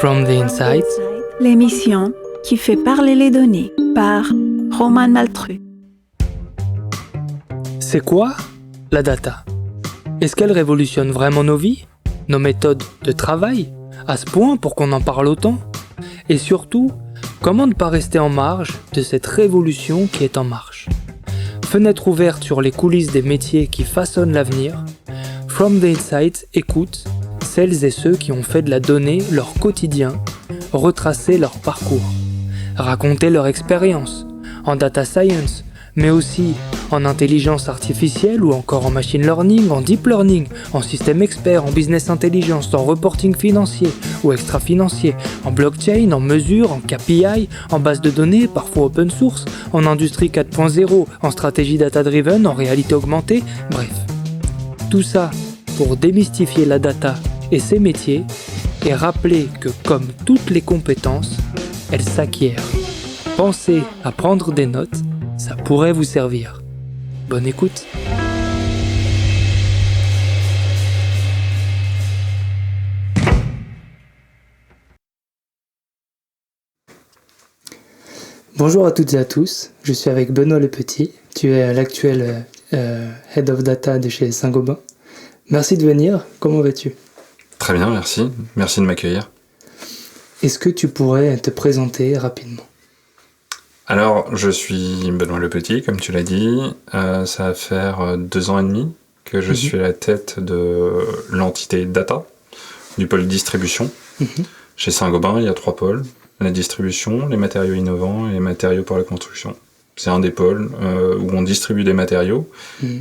From the Inside, l'émission qui fait parler les données par Roman Maltru. c'est quoi la data? Est-ce qu'elle révolutionne vraiment nos vies, nos méthodes de travail, à ce point pour qu'on en parle autant? Et surtout, comment ne pas rester en marge de cette révolution qui est en marche? Fenêtre ouverte sur les coulisses des métiers qui façonnent l'avenir, From the Inside écoute celles et ceux qui ont fait de la donnée leur quotidien, retracer leur parcours, raconter leur expérience en data science, mais aussi en intelligence artificielle ou encore en machine learning, en deep learning, en système expert, en business intelligence, en reporting financier ou extra-financier, en blockchain, en mesure, en KPI, en base de données, parfois open source, en industrie 4.0, en stratégie data-driven, en réalité augmentée, bref. Tout ça pour démystifier la data et ses métiers et rappeler que comme toutes les compétences, elles s'acquièrent. Pensez à prendre des notes, ça pourrait vous servir. Bonne écoute. Bonjour à toutes et à tous, je suis avec Benoît Lepetit, tu es l'actuel Head of Data de chez Saint-Gobain. Merci de venir, comment vas-tu ? Très bien, merci. Merci de m'accueillir. Est-ce que tu pourrais te présenter rapidement ? Alors, je suis Benoît Lepetit, comme tu l'as dit. Ça va faire 2 ans et demi que je suis à la tête de l'entité data, du pôle distribution. Chez Saint-Gobain, il y a 3 pôles. La distribution, les matériaux innovants et les matériaux pour la construction. C'est un des pôles où on distribue des matériaux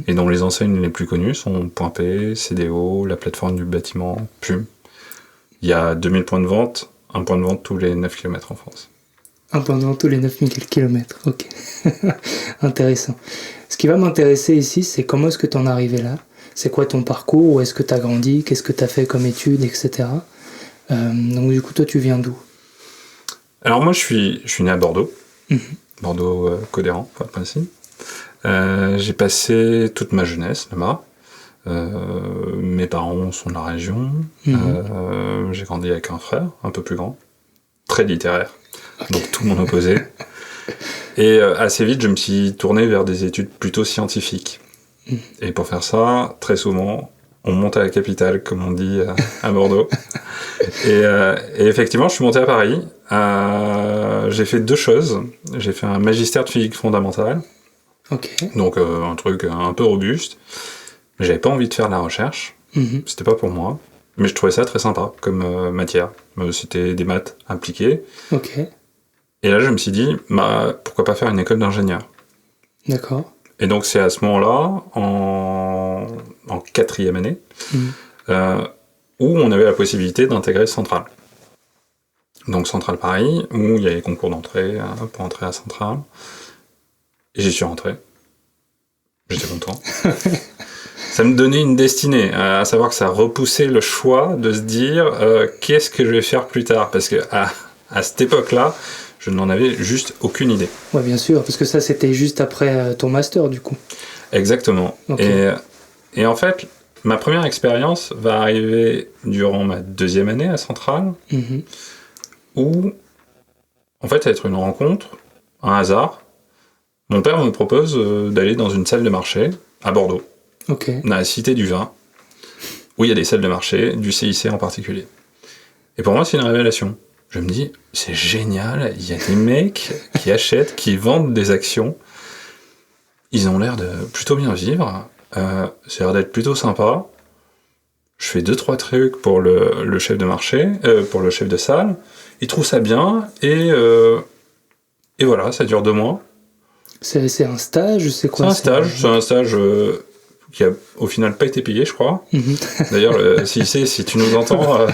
et dont les enseignes les plus connues sont Point P, CDO, la plateforme du bâtiment, PUM. Il y a 2000 points de vente, un point de vente tous les 9 km en France. Un point de vente tous les 9000 km, ok. Intéressant. Ce qui va m'intéresser ici, c'est comment est-ce que tu en es arrivé là ? C'est quoi ton parcours ? Où est-ce que tu as grandi ? Qu'est-ce que tu as fait comme études, etc. Donc du coup, toi, tu viens d'où ? Alors moi, je suis né à Bordeaux. Bordeaux Codéran, pour être précis. J'ai passé toute ma jeunesse là-bas. Mes parents sont de la région. J'ai grandi avec un frère, un peu plus grand, très littéraire, donc tout mon opposé. Et assez vite, je me suis tourné vers des études plutôt scientifiques. Et pour faire ça, très souvent, on monte à la capitale, comme on dit à Bordeaux. Et effectivement, je suis monté à Paris. J'ai fait 2 choses. J'ai fait un magistère de physique fondamentale. Donc un truc un peu robuste. Mais j'avais pas envie de faire de la recherche. C'était pas pour moi. Mais je trouvais ça très sympa comme matière. C'était des maths appliquées. Et là, je me suis dit, pourquoi pas faire une école d'ingénieur ? D'accord. Et donc, c'est à ce moment-là, en 4e année, où on avait la possibilité d'intégrer Centrale. Donc, Centrale Paris, où il y a les concours d'entrée pour entrer à Centrale. Et j'y suis rentré. J'étais content. Ça me donnait une destinée, à savoir que ça repoussait le choix de se dire qu'est-ce que je vais faire plus tard. Parce que à cette époque-là, je n'en avais juste aucune idée. Ouais, bien sûr, parce que ça, c'était juste après ton master, du coup. Exactement. Et en fait, ma première expérience va arriver durant ma 2e année à Centrale, où, en fait, ça va être une rencontre, un hasard. Mon père me propose d'aller dans une salle de marché à Bordeaux, dans la Cité du Vin, où il y a des salles de marché, du CIC en particulier. Et pour moi, c'est une révélation. Je me dis, c'est génial, il y a des mecs qui achètent, qui vendent des actions. Ils ont l'air de plutôt bien vivre. Ça a l'air d'être plutôt sympa. Je fais 2-3 trucs pour le chef de marché, pour le chef de salle. Il trouve ça bien et voilà, ça dure 2 mois. C'est un stage, c'est quoi ? C'est un stage qui a au final pas été payé, je crois. D'ailleurs, si tu nous entends...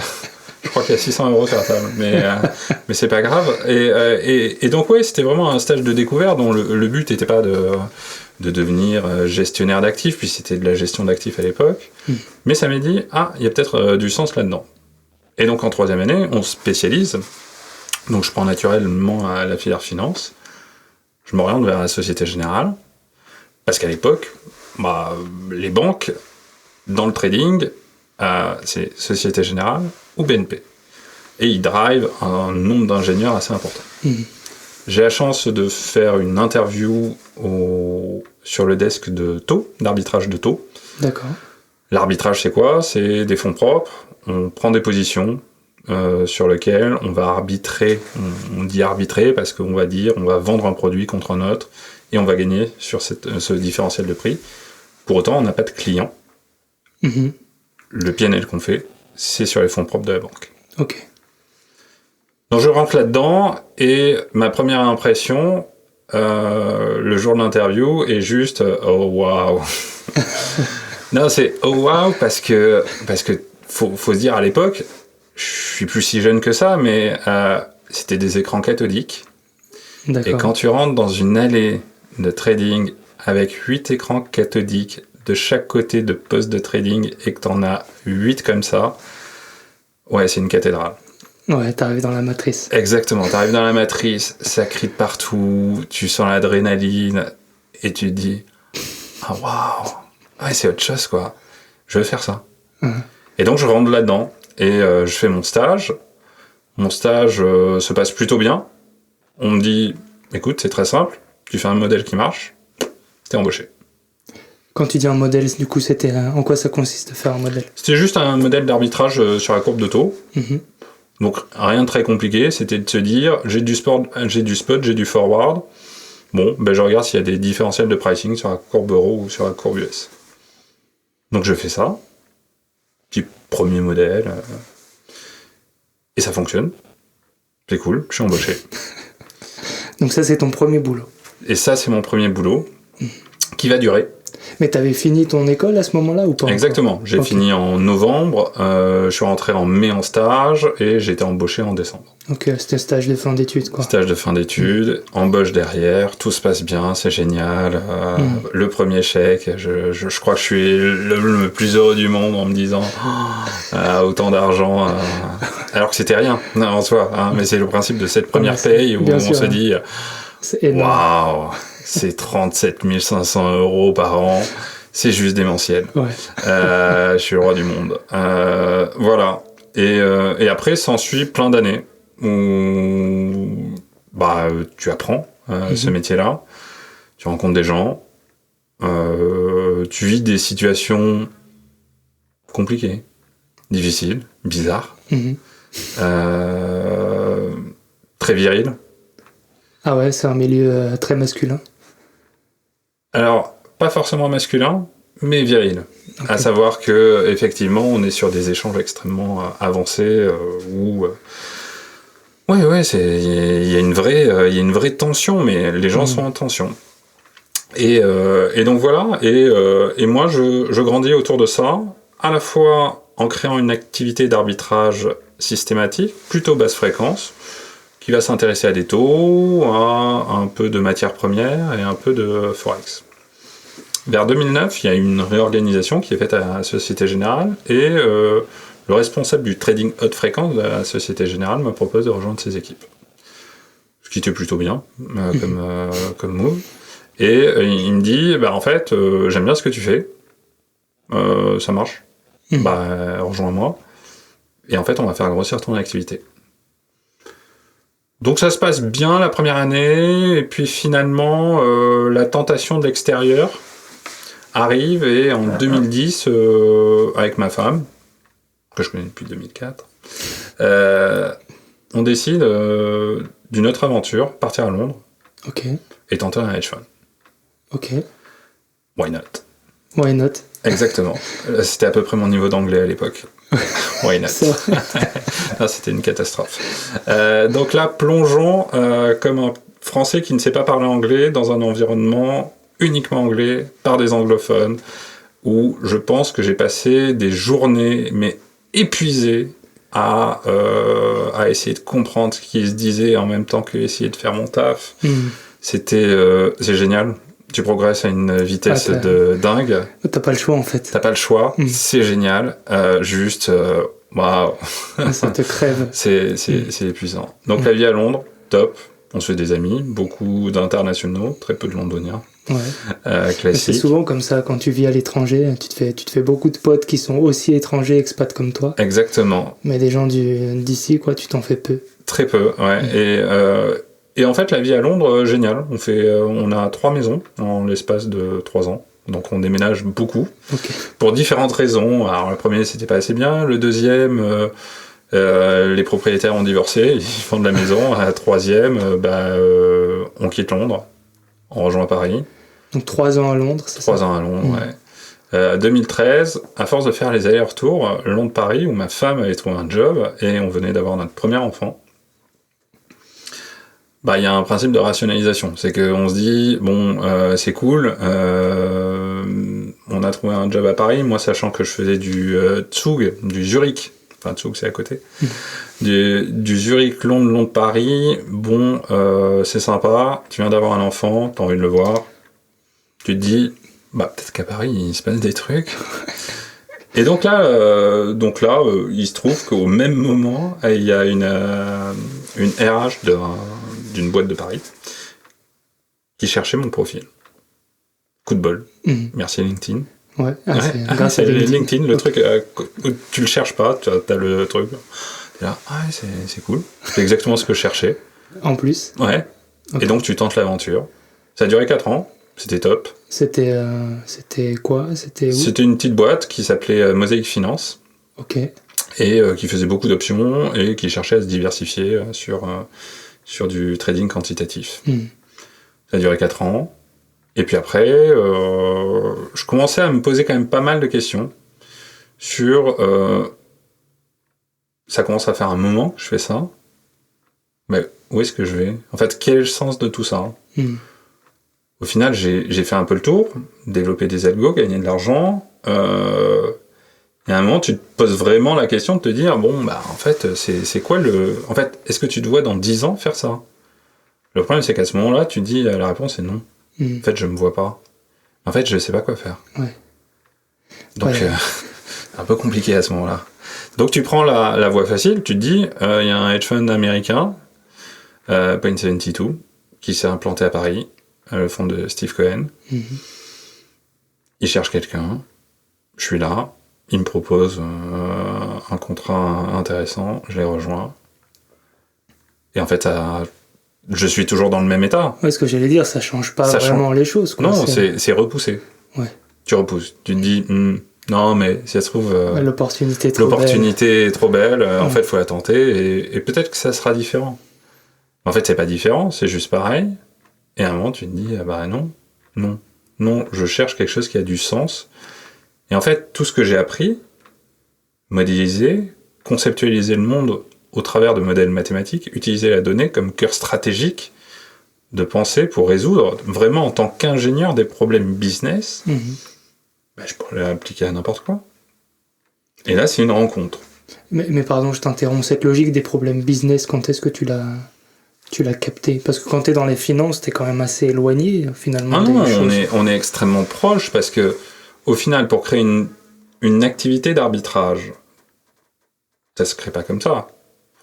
Je crois qu'il y a 600 € sur la table, mais c'est pas grave. Et donc ouais, c'était vraiment un stage de découverte dont le but n'était pas de devenir gestionnaire d'actifs, puis c'était de la gestion d'actifs à l'époque. Mais ça m'a dit, il y a peut-être du sens là-dedans. Et donc en 3e année, on se spécialise. Donc je prends naturellement la filière finance. Je m'oriente vers la Société Générale. Parce qu'à l'époque, les banques, dans le trading, c'est Société Générale ou BNP. et il drive un nombre d'ingénieurs assez important. J'ai la chance de faire une interview sur le desk de taux, d'arbitrage de taux. D'accord. L'arbitrage, c'est quoi ? C'est des fonds propres, on prend des positions sur lesquelles on va arbitrer, on dit arbitrer parce qu'on va dire on va vendre un produit contre un autre et on va gagner sur ce différentiel de prix. Pour autant, on n'a pas de client. Le PNL qu'on fait, c'est sur les fonds propres de la banque. Ok. Donc je rentre là-dedans et ma première impression, le jour de l'interview, est juste oh waouh. Non, c'est oh waouh parce que faut se dire à l'époque, je suis plus si jeune que ça, mais c'était des écrans cathodiques. D'accord. Et quand tu rentres dans une allée de trading avec 8 écrans cathodiques de chaque côté de poste de trading et que t'en as 8 comme ça, ouais, c'est une cathédrale. Ouais, t'arrives dans la matrice. Exactement, t'arrives dans la matrice, ça crie de partout, tu sens l'adrénaline et tu te dis ah waouh, ouais, c'est autre chose quoi, je veux faire ça. Et donc je rentre là-dedans et je fais mon stage. Mon stage se passe plutôt bien. On me dit écoute, c'est très simple, tu fais un modèle qui marche, t'es embauché. Quand tu dis un modèle, du coup, c'était en quoi ça consiste de faire un modèle ? C'était juste un modèle d'arbitrage sur la courbe de taux. Donc rien de très compliqué, c'était de se dire j'ai du spot, j'ai du forward. Bon, ben je regarde s'il y a des différentiels de pricing sur la courbe euro ou sur la courbe US. Donc je fais ça, petit premier modèle, et ça fonctionne. C'est cool, je suis embauché. Donc ça, c'est ton premier boulot. Et ça, c'est mon premier boulot, qui va durer. Mais t'avais fini ton école à ce moment-là ou pas ? Exactement, j'ai fini en novembre, je suis rentré en mai en stage et j'ai été embauché en décembre. Ok, c'était stage de fin d'études quoi. Stage de fin d'études, embauche derrière, tout se passe bien, c'est génial. Le premier chèque, je crois que je suis le plus heureux du monde en me disant autant d'argent, alors que c'était rien en soi, hein, mais c'est le principe de cette première paye où on se dit waouh, c'est 37 500 € par an, c'est juste démentiel. Ouais. Je suis le roi du monde. Voilà. Et après, s'ensuit plein d'années où tu apprends ce métier-là, tu rencontres des gens, tu vis des situations compliquées, difficiles, bizarres, très viriles. Ah ouais, c'est un milieu très masculin. Alors, pas forcément masculin, mais viril. Okay. À savoir que effectivement, on est sur des échanges extrêmement avancés où il y a une vraie tension, mais les gens sont en tension. Et donc voilà. Et moi, je grandis autour de ça, à la fois en créant une activité d'arbitrage systématique, plutôt basse fréquence, qui va s'intéresser à des taux, à un peu de matières premières et un peu de forex. Vers 2009, il y a une réorganisation qui est faite à la Société Générale et le responsable du trading haute fréquence de la Société Générale me propose de rejoindre ses équipes. Ce qui était plutôt bien comme move. Et il me dit, en fait, j'aime bien ce que tu fais, ça marche, rejoins-moi. Et en fait, on va faire grossir ton activité. Donc ça se passe bien la première année, et puis finalement, la tentation de l'extérieur arrive, et en 2010, avec ma femme, que je connais depuis 2004, on décide d'une autre aventure, partir à Londres, et tenter un hedge fund. Ok. Why not? Why not? Exactement. C'était à peu près mon niveau d'anglais à l'époque. Why not? Non, c'était une catastrophe. Donc là, plongeons comme un Français qui ne sait pas parler anglais dans un environnement uniquement anglais, par des anglophones, où je pense que j'ai passé des journées, mais épuisées, à essayer de comprendre ce qui se disait en même temps que essayer de faire mon taf. C'est génial. Tu progresses à une vitesse de dingue. T'as pas le choix en fait. T'as pas le choix, c'est génial. Waouh. Ça te crève. C'est épuisant. Donc la vie à Londres, top. On se fait des amis, beaucoup d'internationaux, très peu de londoniens. Ouais. C'est classique. souvent comme ça, quand tu vis à l'étranger, tu te fais beaucoup de potes qui sont aussi étrangers, expats comme toi. Exactement. Mais des gens d'ici, quoi, tu t'en fais peu. Très peu, ouais. Et en fait, la vie à Londres, géniale. On a 3 maisons en l'espace de 3 ans. Donc on déménage beaucoup. Ok. Pour différentes raisons. Alors le premier, c'était pas assez bien. Le deuxième, les propriétaires ont divorcé. Ils vendent la maison. La troisième, on quitte Londres. On rejoint Paris. Donc 3 ans à Londres, c'est 3 ça? ans à Londres, ouais. 2013, à force de faire les allers-retours, Londres-Paris, où ma femme avait trouvé un job et on venait d'avoir notre premier enfant, il y a un principe de rationalisation. C'est qu'on se dit, c'est cool, on a trouvé un job à Paris, moi sachant que je faisais du Zug, du Zurich, enfin Zug c'est à côté, du Zurich, Londres, Paris, c'est sympa, tu viens d'avoir un enfant, t'as envie de le voir, tu te dis, peut-être qu'à Paris, il se passe des trucs. Et donc là, il se trouve qu'au même moment, il y a une RH d'une boîte de Paris qui cherchait mon profil. Coup de bol. Merci LinkedIn. Ouais, grâce à LinkedIn, le truc, tu le cherches pas, t'as le truc. Et là, c'est cool. C'est exactement ce que je cherchais. En plus. Ouais. Okay. Et donc tu tentes l'aventure. Ça a duré 4 ans. C'était top. C'était quoi? C'était où? C'était une petite boîte qui s'appelait Mosaic Finance. Ok. Et qui faisait beaucoup d'options et qui cherchait à se diversifier sur du trading quantitatif. Ça a duré 4 ans. Et puis après, je commençais à me poser quand même pas mal de questions sur... ça commence à faire un moment que je fais ça. Mais où est-ce que je vais? En fait, quel est le sens de tout ça? Au final, j'ai fait un peu le tour, développer des algos, gagner de l'argent. Et à un moment, tu te poses vraiment la question de te dire, en fait, c'est quoi le... En fait, est-ce que tu te vois dans 10 ans faire ça? Le problème, c'est qu'à ce moment-là, tu te dis, la réponse est non. En fait, je me vois pas. En fait, je sais pas quoi faire. Ouais. Donc, un peu compliqué à ce moment-là. Donc, tu prends la voie facile, tu te dis, il y a un hedge fund américain, Point72, qui s'est implanté à Paris, le fonds de Steve Cohen. Il cherche quelqu'un. Je suis là. Il me propose un contrat intéressant. Je les rejoins. Et en fait, je suis toujours dans le même état. Ouais, ce que j'allais dire, ça change pas vraiment les choses. Quoi. Non, c'est repoussé. Ouais. Tu repousses. Tu te dis, non, mais si ça se trouve... l'opportunité est trop belle. En fait, il faut la tenter. Et peut-être que ça sera différent. En fait, c'est pas différent. C'est juste pareil. Et à un moment, tu te dis, non, je cherche quelque chose qui a du sens. Et en fait, tout ce que j'ai appris, modéliser, conceptualiser le monde au travers de modèles mathématiques, utiliser la donnée comme cœur stratégique de pensée pour résoudre, vraiment en tant qu'ingénieur, des problèmes business, je pourrais l'appliquer à n'importe quoi. Et là, c'est une rencontre. Mais pardon, je t'interromps, cette logique des problèmes business, quand est-ce que tu l'as capté? Parce que quand t'es dans les finances, t'es quand même assez éloigné, finalement. On est extrêmement proche, parce que, au final, pour créer une activité d'arbitrage, ça se crée pas comme ça,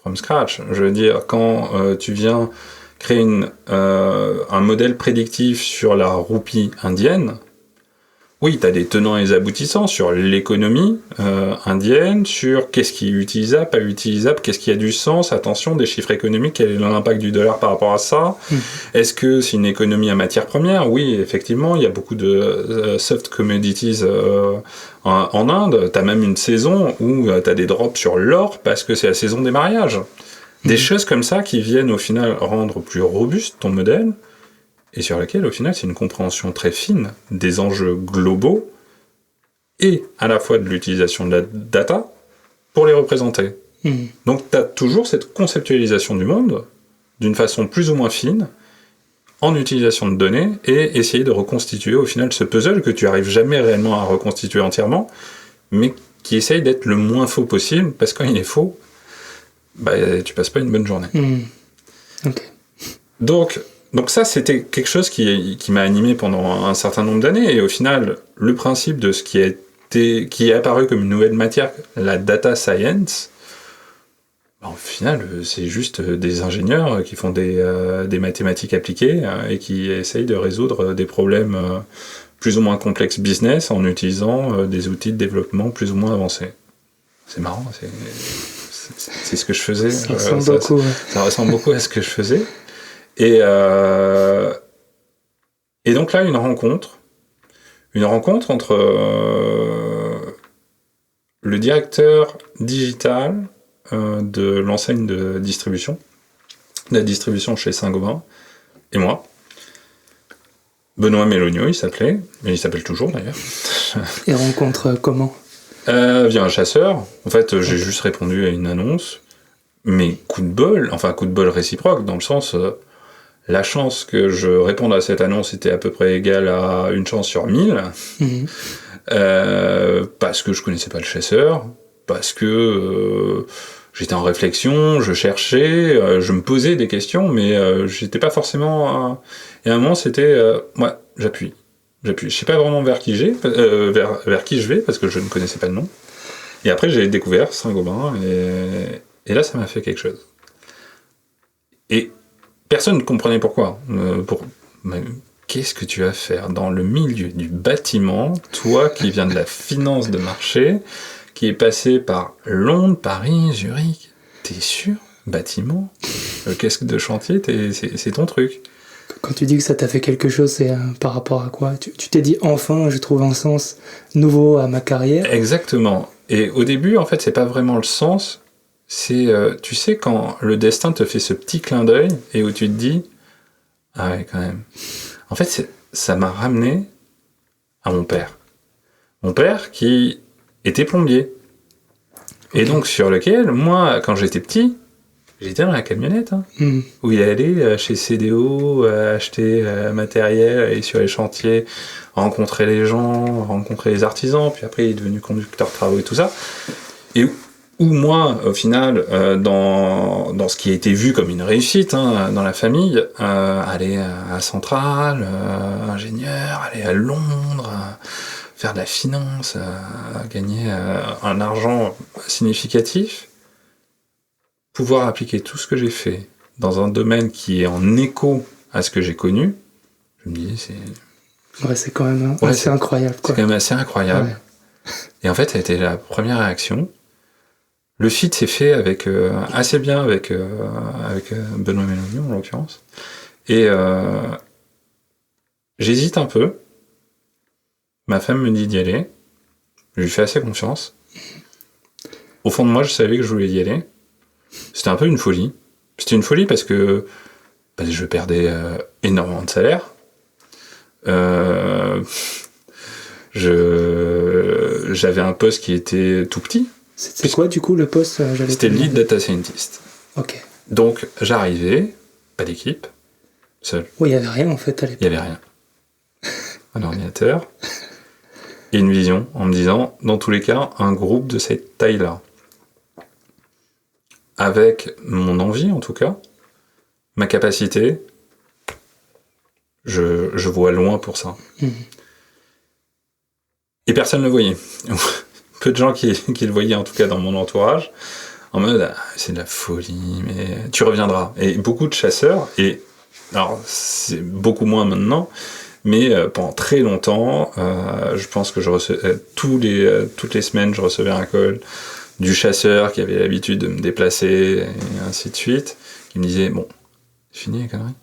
from scratch. Je veux dire, quand tu viens créer un modèle prédictif sur la roupie indienne, oui, tu as des tenants et des aboutissants sur l'économie indienne, sur qu'est-ce qui est utilisable, pas utilisable, qu'est-ce qui a du sens, attention, des chiffres économiques, quel est l'impact du dollar par rapport à ça. Est-ce que c'est une économie à matière première? Oui, effectivement, il y a beaucoup de soft commodities en Inde. Tu as même une saison où tu as des drops sur l'or parce que c'est la saison des mariages. Des choses comme ça qui viennent au final rendre plus robuste ton modèle, et sur laquelle, au final, c'est une compréhension très fine des enjeux globaux et à la fois de l'utilisation de la data pour les représenter. Donc, tu as toujours cette conceptualisation du monde d'une façon plus ou moins fine en utilisation de données et essayer de reconstituer, au final, ce puzzle que tu n'arrives jamais réellement à reconstituer entièrement, mais qui essaye d'être le moins faux possible, parce que quand il est faux, tu passes pas une bonne journée. Ok. Donc ça, c'était quelque chose qui m'a animé pendant un certain nombre d'années, et au final, le principe de ce qui est apparu comme une nouvelle matière, la data science, Au final, c'est juste des ingénieurs qui font des mathématiques appliquées et qui essayent de résoudre des problèmes plus ou moins complexes business en utilisant des outils de développement plus ou moins avancés. C'est marrant, c'est ce que je faisais. Ça ressemble beaucoup. Ça ressemble beaucoup à ce que je faisais. Et donc là, une rencontre entre le directeur digital de l'enseigne de distribution, la distribution chez Saint-Gobain, et moi. Benoît Mélonio, il s'appelait, mais il s'appelle toujours d'ailleurs. Et rencontre comment Via un chasseur. En fait, j'ai juste répondu à une annonce, mais coup de bol réciproque, dans le sens, la chance que je réponde à cette annonce était à peu près égale à une chance sur 1000, parce que je connaissais pas le chasseur, parce que j'étais en réflexion, je cherchais, je me posais des questions, mais j'étais pas forcément... Et à un moment, c'était... ouais, j'appuie. Je sais pas vraiment vers qui vers qui je vais, parce que je ne connaissais pas le nom. Et après, j'ai découvert Saint-Gobain, et là, ça m'a fait quelque chose. Et personne ne comprenait pourquoi. Mais qu'est-ce que tu vas faire dans le milieu du bâtiment, toi qui viens de la finance de marché, qui est passé par Londres, Paris, Zurich, t'es sûr ? Bâtiment ? Qu'est-ce que de chantier, c'est ton truc. Quand tu dis que ça t'a fait quelque chose, c'est par rapport à quoi ? Tu t'es dit, enfin, je trouve un sens nouveau à ma carrière. Exactement. Et au début, en fait, c'est pas vraiment le sens. C'est, tu sais, quand le destin te fait ce petit clin d'œil et où tu te dis, ah ouais, quand même. En fait, ça m'a ramené à mon père. Mon père qui était plombier. Et donc, sur lequel, moi, quand j'étais petit, j'étais dans la camionnette, où il allait chez CDO, acheter matériel, aller sur les chantiers, rencontrer les gens, rencontrer les artisans, puis après il est devenu conducteur de travaux et tout ça. Et où moi, au final, dans ce qui a été vu comme une réussite dans la famille, aller à Centrale, ingénieur, aller à Londres, faire de la finance, gagner un argent significatif, pouvoir appliquer tout ce que j'ai fait dans un domaine qui est en écho à ce que j'ai connu, je me dis, c'est quand même assez incroyable. C'est quand même assez incroyable. Ouais. Et en fait, ça a été la première réaction. Le fit s'est fait assez bien avec Benoît Mélonio, en l'occurrence. Et j'hésite un peu. Ma femme me dit d'y aller. Je lui fais assez confiance. Au fond de moi, je savais que je voulais y aller. C'était un peu une folie. C'était une folie parce que je perdais énormément de salaire. J'avais un poste qui était tout petit. C'était quoi du coup le poste C'était lead data scientist. Ok. Donc j'arrivais, pas d'équipe, seul. Oui, il n'y avait rien en fait à l'époque. Il n'y avait rien. Un ordinateur et une vision en me disant, dans tous les cas, un groupe de cette taille-là. Avec mon envie, en tout cas, ma capacité, je vois loin pour ça. Et personne ne le voyait. Peu de gens qui le voyaient, en tout cas dans mon entourage, en mode, c'est de la folie, mais tu reviendras. Et beaucoup de chasseurs, et alors c'est beaucoup moins maintenant, mais pendant très longtemps, je pense que je recevais, toutes les semaines, je recevais un call du chasseur qui avait l'habitude de me déplacer, et ainsi de suite, qui me disait, bon, c'est fini les conneries.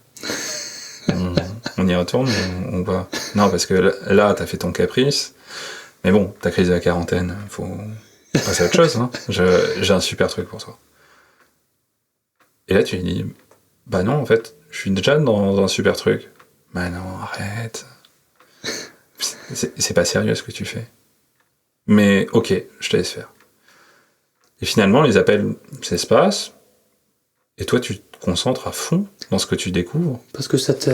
On y retourne, on va... Non, parce que là, t'as fait ton caprice, mais bon, ta crise de la quarantaine, faut passer à autre chose. J'ai un super truc pour toi. Et là, tu lui dis, bah non, en fait, je suis déjà dans un super truc. Bah non, arrête. C'est pas sérieux ce que tu fais. Mais ok, je te laisse faire. Et finalement, les appels s'espacent, et toi, tu te concentres à fond dans ce que tu découvres. Parce que ça te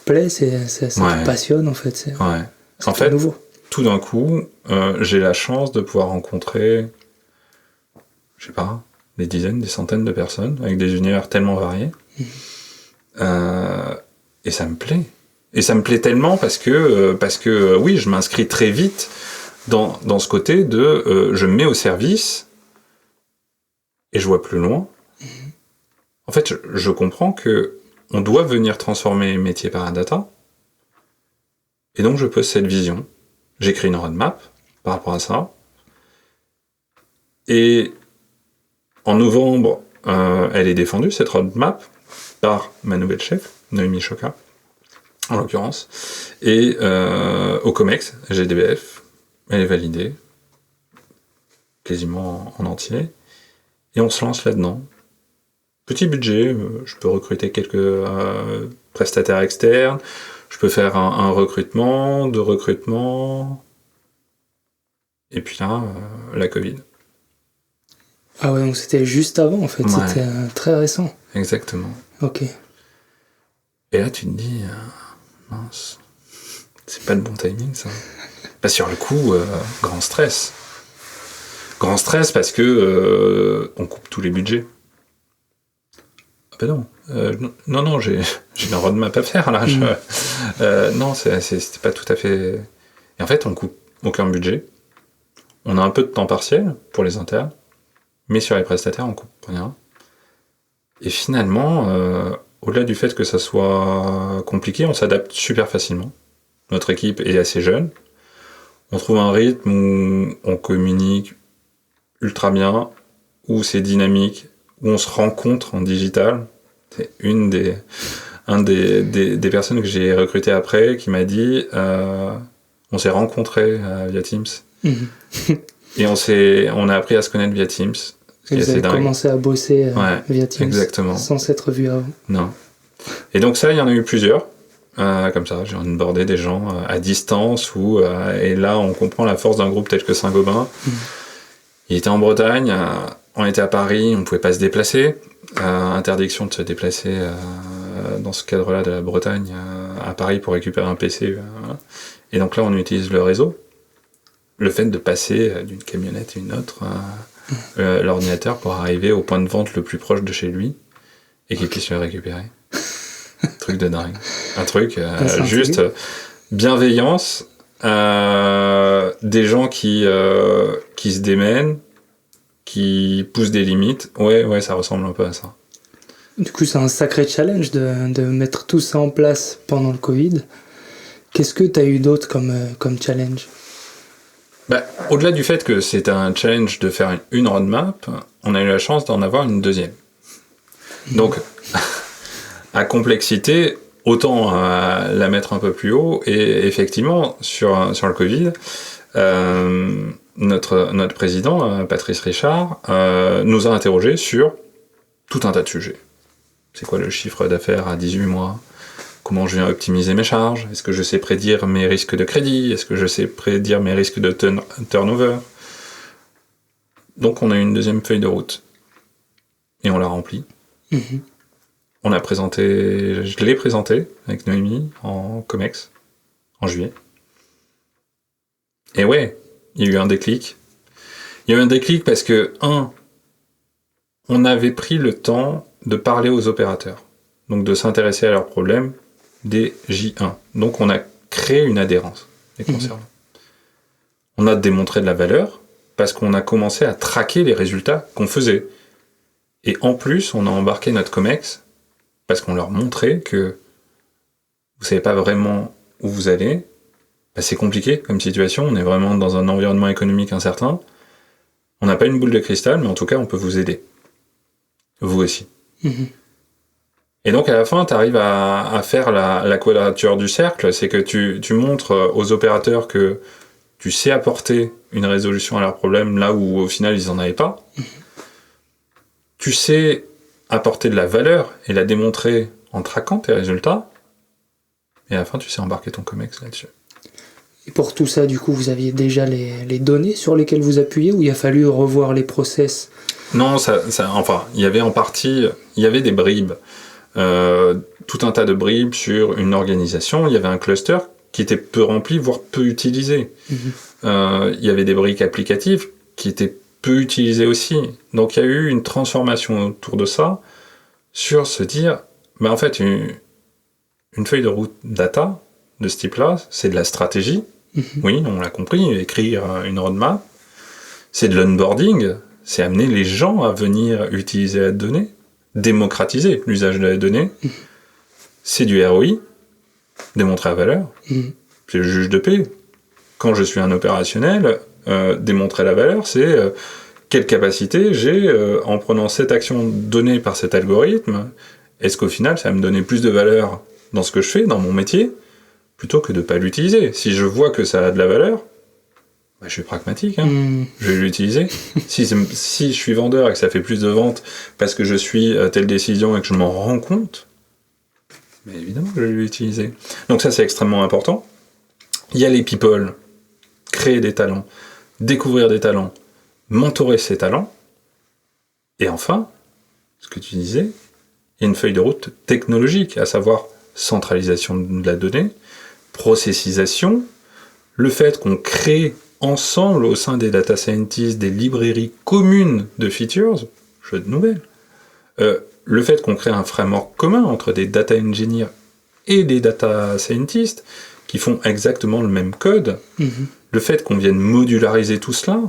plaît, ça te passionne, en fait. Ouais. En fait, nouveau. Tout d'un coup, j'ai la chance de pouvoir rencontrer, je sais pas, des dizaines, des centaines de personnes, avec des univers tellement variés. Et ça me plaît. Et ça me plaît tellement parce que oui, je m'inscris très vite dans ce côté de je me mets au service et je vois plus loin. En fait, je comprends que on doit venir transformer les métiers par la data, et donc je pose cette vision. J'écris une roadmap par rapport à ça, et en novembre, elle est défendue, cette roadmap, par ma nouvelle chef, Noémie Choca, en l'occurrence, et au COMEX, GDBF, elle est validée, quasiment en entier, et on se lance là-dedans. Petit budget, je peux recruter quelques prestataires externes, je peux faire un recrutement, 2 recrutements, et puis là, la Covid. Ah ouais, donc c'était juste avant en fait, Ouais. c'était très récent. Exactement. Ok. Et là, tu te dis, mince, c'est pas le bon timing, ça. Bah, sur le coup, grand stress. Grand stress parce que on coupe tous les budgets. Ah bah non, non, j'ai une roadmap à faire, là. Non, c'était pas tout à fait... Et en fait, on coupe aucun budget. On a un peu de temps partiel pour les internes, mais sur les prestataires, on coupe rien. Et finalement, au-delà du fait que ça soit compliqué, on s'adapte super facilement. Notre équipe est assez jeune. On trouve un rythme où on communique ultra bien, où c'est dynamique, où on se rencontre en digital. C'est un des personnes que j'ai recrutées après qui m'a dit on s'est rencontrés via Teams. Et on a appris à se connaître via Teams. Et vous avez commencé à bosser via Teams exactement. Sans s'être vu avant. Non. Et donc ça, il y en a eu plusieurs. Comme ça, j'ai onboardé des gens à distance. Et là, on comprend la force d'un groupe tel que Saint-Gobain. Il était en Bretagne, on était à Paris, on ne pouvait pas se déplacer. Interdiction de se déplacer dans ce cadre-là de la Bretagne à Paris pour récupérer un PC. Et donc là, on utilise le réseau. Le fait de passer d'une camionnette à une autre, l'ordinateur pour arriver au point de vente le plus proche de chez lui et qu'il puisse le récupérer. Truc de dingue. Un truc juste bienveillance, des gens qui se démènent, qui poussent des limites. Ouais, ça ressemble un peu à ça. Du coup, c'est un sacré challenge de mettre tout ça en place pendant le Covid. Qu'est-ce que tu as eu d'autre comme challenge ? Au-delà du fait que c'est un challenge de faire une roadmap, on a eu la chance d'en avoir une deuxième. Donc, à complexité, autant la mettre un peu plus haut. Et effectivement, sur le Covid, notre président, Patrice Richard, nous a interrogés sur tout un tas de sujets. C'est quoi le chiffre d'affaires à 18 mois ? Comment je viens optimiser mes charges ? Est-ce que je sais prédire mes risques de crédit ? Est-ce que je sais prédire mes risques de turnover ? Donc on a eu une deuxième feuille de route. Et on l'a remplie. On a je l'ai présenté avec Noémie en COMEX, en juillet. Et ouais, il y a eu un déclic. Il y a eu un déclic parce que, on avait pris le temps de parler aux opérateurs. Donc de s'intéresser à leurs problèmes dès J1. Donc on a créé une adhérence les concernant. On a démontré de la valeur parce qu'on a commencé à traquer les résultats qu'on faisait. Et en plus, on a embarqué notre COMEX parce qu'on leur montrait que vous savez pas vraiment où vous allez. C'est compliqué comme situation. On est vraiment dans un environnement économique incertain. On n'a pas une boule de cristal, mais en tout cas, on peut vous aider. Vous aussi. Et donc, à la fin, tu arrives à faire la quadrature du cercle. C'est que tu montres aux opérateurs que tu sais apporter une résolution à leurs problèmes là où, au final, ils n'en avaient pas. Tu sais apporter de la valeur et la démontrer en traquant tes résultats. Et à la fin, tu sais embarquer ton COMEX là-dessus. Et pour tout ça, du coup, vous aviez déjà les données sur lesquelles vous appuyez ou il a fallu revoir les process ? Non, il y avait en partie, il y avait des bribes. Tout un tas de bribes sur une organisation. Il y avait un cluster qui était peu rempli, voire peu utilisé. Il y avait des briques applicatives qui étaient peu utilisées aussi. Donc il y a eu une transformation autour de ça sur se dire, en fait, une feuille de route data de ce type-là, c'est de la stratégie. Oui, on l'a compris, écrire une roadmap, c'est de l'onboarding, c'est amener les gens à venir utiliser la donnée, démocratiser l'usage de la donnée, c'est du ROI, démontrer la valeur, puis le juge de paix. Quand je suis un opérationnel, démontrer la valeur, c'est quelle capacité j'ai en prenant cette action donnée par cet algorithme, est-ce qu'au final ça va me donner plus de valeur dans ce que je fais, dans mon métier, plutôt que de ne pas l'utiliser. Si je vois que ça a de la valeur, je suis pragmatique, je vais l'utiliser. Si je suis vendeur et que ça fait plus de ventes parce que je suis telle décision et que je m'en rends compte, mais évidemment que je vais l'utiliser. Donc ça, c'est extrêmement important. Il y a les people, créer des talents, découvrir des talents, mentorer ces talents. Et enfin, ce que tu disais, il y a une feuille de route technologique, à savoir centralisation de la donnée, processisation, le fait qu'on crée ensemble au sein des data scientists des librairies communes de features, jeux de nouvelles, le fait qu'on crée un framework commun entre des data engineers et des data scientists qui font exactement le même code, le fait qu'on vienne modulariser tout cela,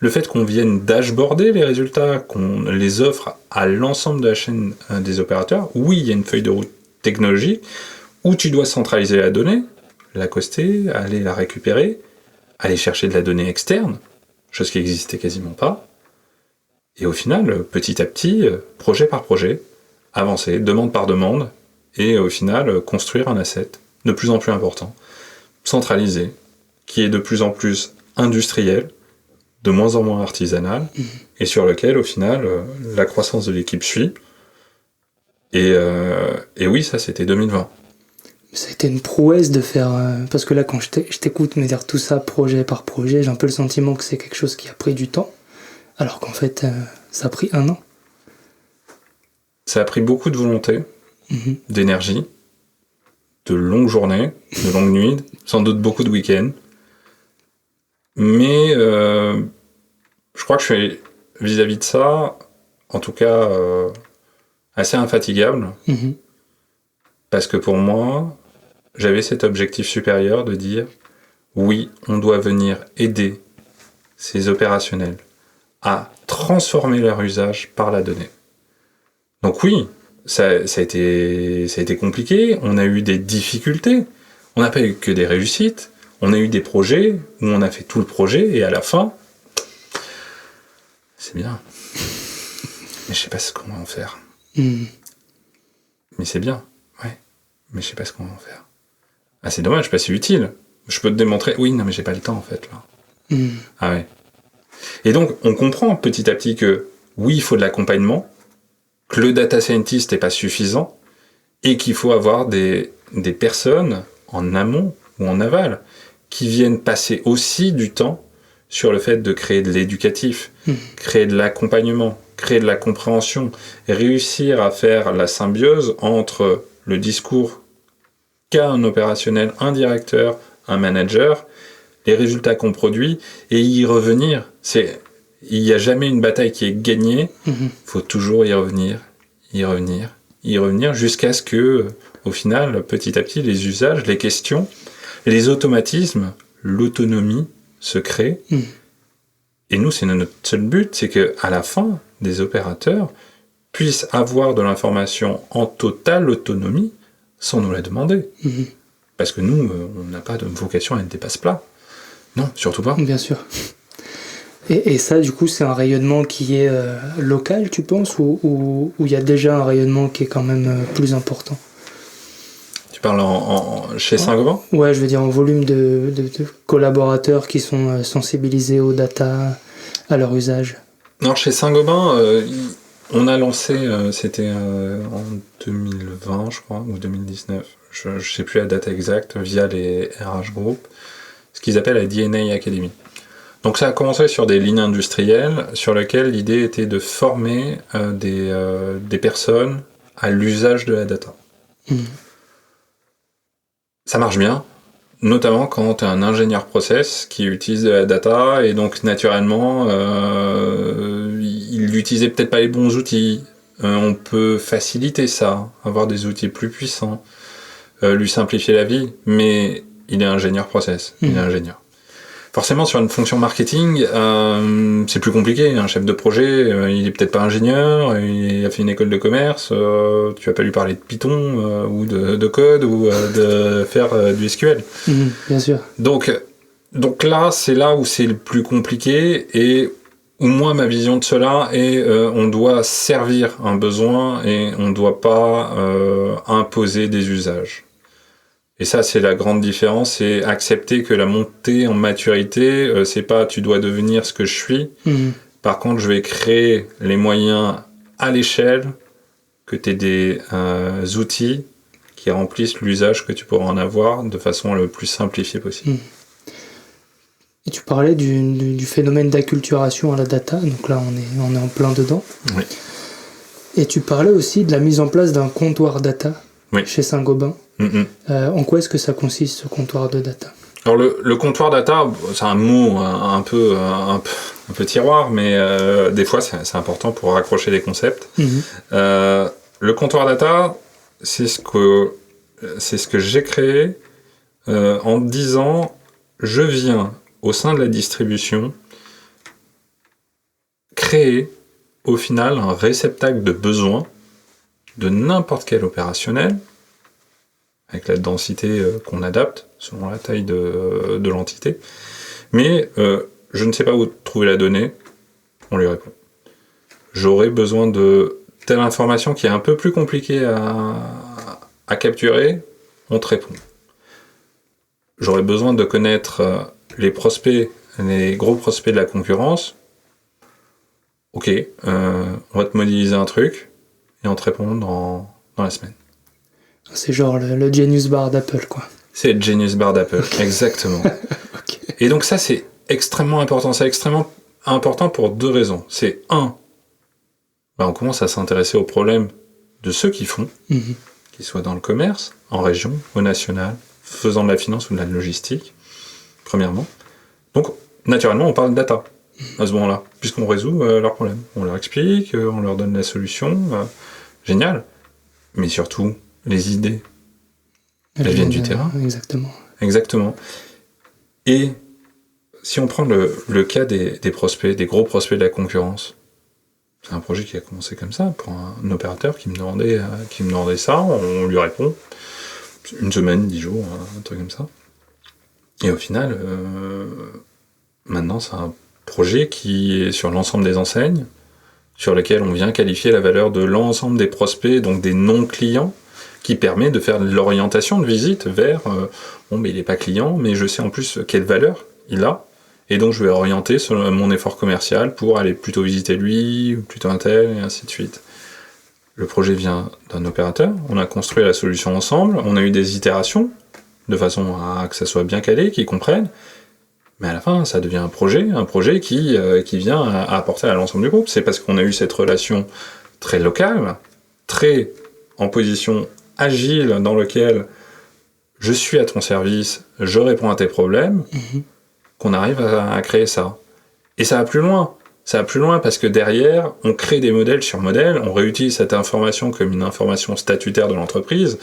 le fait qu'on vienne dashboarder les résultats, qu'on les offre à l'ensemble de la chaîne des opérateurs, oui, il y a une feuille de route technologique où tu dois centraliser la donnée, l'accoster, aller la récupérer, aller chercher de la donnée externe, chose qui n'existait quasiment pas, et au final, petit à petit, projet par projet, avancer, demande par demande, et au final, construire un asset de plus en plus important, centralisé, qui est de plus en plus industriel, de moins en moins artisanal, et sur lequel, au final, la croissance de l'équipe suit. Et oui, ça, c'était 2020. Ça a été une prouesse de faire... parce que là, quand je t'écoute me dire tout ça, projet par projet, j'ai un peu le sentiment que c'est quelque chose qui a pris du temps, alors qu'en fait, ça a pris 1 an. Ça a pris beaucoup de volonté, d'énergie, de longues journées, de longues nuits, sans doute beaucoup de week-ends. Mais je crois que je suis, vis-à-vis de ça, en tout cas, assez infatigable. Parce que pour moi, j'avais cet objectif supérieur de dire oui, on doit venir aider ces opérationnels à transformer leur usage par la donnée. Donc oui, ça a été compliqué, on a eu des difficultés, on n'a pas eu que des réussites, on a eu des projets où on a fait tout le projet et à la fin, c'est bien. Mais je sais pas ce qu'on va en faire. Mais c'est bien, ouais. Mais je sais pas ce qu'on va en faire. Ah, c'est dommage, pas si utile. Je peux te démontrer, oui, non, mais j'ai pas le temps en fait là. Ah ouais. Et donc, on comprend petit à petit que oui, il faut de l'accompagnement, que le data scientist n'est pas suffisant, et qu'il faut avoir des personnes en amont ou en aval qui viennent passer aussi du temps sur le fait de créer de l'éducatif, créer de l'accompagnement, créer de la compréhension, et réussir à faire la symbiose entre le discours qu'a un opérationnel, un directeur, un manager, les résultats qu'on produit, et y revenir. Il n'y a jamais une bataille qui est gagnée, faut toujours y revenir, jusqu'à ce que, au final, petit à petit, les usages, les questions, les automatismes, l'autonomie se créent. Et nous, c'est notre seul but, c'est qu'à la fin, des opérateurs puissent avoir de l'information en totale autonomie sans nous la demander. Parce que nous, on n'a pas de vocation à être des passe-plats. Non, surtout pas. Bien sûr. Et ça, du coup, c'est un rayonnement qui est local, tu penses, ou il y a déjà un rayonnement qui est quand même plus important? Tu parles chez Saint-Gobain ? Ouais, je veux dire en volume de collaborateurs qui sont sensibilisés aux data, à leur usage. Non, chez Saint-Gobain, on a lancé, c'était en 2020, je crois, ou 2019, je ne sais plus la date exacte, via les RH Group, ce qu'ils appellent la DNA Academy. Donc ça a commencé sur des lignes industrielles sur lesquelles l'idée était de former des personnes à l'usage de la data. Ça marche bien, notamment quand tu es un ingénieur process qui utilise de la data et donc naturellement il n'utilisait peut-être pas les bons outils. On peut faciliter ça, avoir des outils plus puissants, lui simplifier la vie, mais il est ingénieur process, il est ingénieur. Forcément, sur une fonction marketing, c'est plus compliqué. Un chef de projet, il est peut-être pas ingénieur, il a fait une école de commerce, tu vas pas lui parler de Python ou de code ou de faire du SQL. Bien sûr. Donc là, c'est là où c'est le plus compliqué et où moi, ma vision de cela est on doit servir un besoin et on ne doit pas imposer des usages. Et ça, c'est la grande différence, c'est accepter que la montée en maturité, c'est pas tu dois devenir ce que je suis. Par contre, je vais créer les moyens à l'échelle, que tu aies des outils qui remplissent l'usage que tu pourras en avoir de façon le plus simplifiée possible. Et tu parlais du phénomène d'acculturation à la data, donc là on est en plein dedans. Oui. Et tu parlais aussi de la mise en place d'un comptoir data chez Saint-Gobain. En quoi est-ce que ça consiste, ce comptoir de data ? Alors le comptoir data, c'est un mot un peu tiroir, mais des fois c'est important pour raccrocher les concepts. Le comptoir data, c'est ce que j'ai créé en disant je viens au sein de la distribution créer au final un réceptacle de besoins de n'importe quel opérationnel avec la densité qu'on adapte selon la taille de l'entité. Mais je ne sais pas où trouver la donnée, on lui répond. J'aurais besoin de telle information qui est un peu plus compliquée à capturer, on te répond. J'aurais besoin de connaître les prospects, les gros prospects de la concurrence. Ok, on va te modéliser un truc et on te répond dans la semaine. C'est genre le Genius Bar d'Apple, quoi. C'est le Genius Bar d'Apple, exactement. Okay. Et donc ça, c'est extrêmement important. C'est extrêmement important pour deux raisons. C'est on commence à s'intéresser aux problèmes de ceux qui font, qu'ils soient dans le commerce, en région, au national, faisant de la finance ou de la logistique, premièrement. Donc, naturellement, on parle de data à ce moment-là, puisqu'on résout leurs problèmes. On leur explique, on leur donne la solution. Génial. Mais surtout, les idées, elles viennent du terrain. Exactement. Et si on prend le cas des prospects, des gros prospects de la concurrence, c'est un projet qui a commencé comme ça, pour un opérateur qui me demandait ça, on lui répond, une semaine, 10 jours, un truc comme ça. Et au final, maintenant, c'est un projet qui est sur l'ensemble des enseignes, sur lequel on vient qualifier la valeur de l'ensemble des prospects, donc des non-clients, qui permet de faire de l'orientation de visite vers mais il n'est pas client, mais je sais en plus quelle valeur il a, et donc je vais orienter mon effort commercial pour aller plutôt visiter lui, ou plutôt un tel, et ainsi de suite. Le projet vient d'un opérateur, on a construit la solution ensemble, on a eu des itérations, de façon à que ça soit bien calé, qu'ils comprennent, mais à la fin, ça devient un projet qui vient à apporter à l'ensemble du groupe. C'est parce qu'on a eu cette relation très locale, très en position agile, dans lequel je suis à ton service, je réponds à tes problèmes, qu'on arrive à créer ça. Et ça va plus loin. Ça va plus loin parce que derrière, on crée des modèles sur modèles, on réutilise cette information comme une information statutaire de l'entreprise,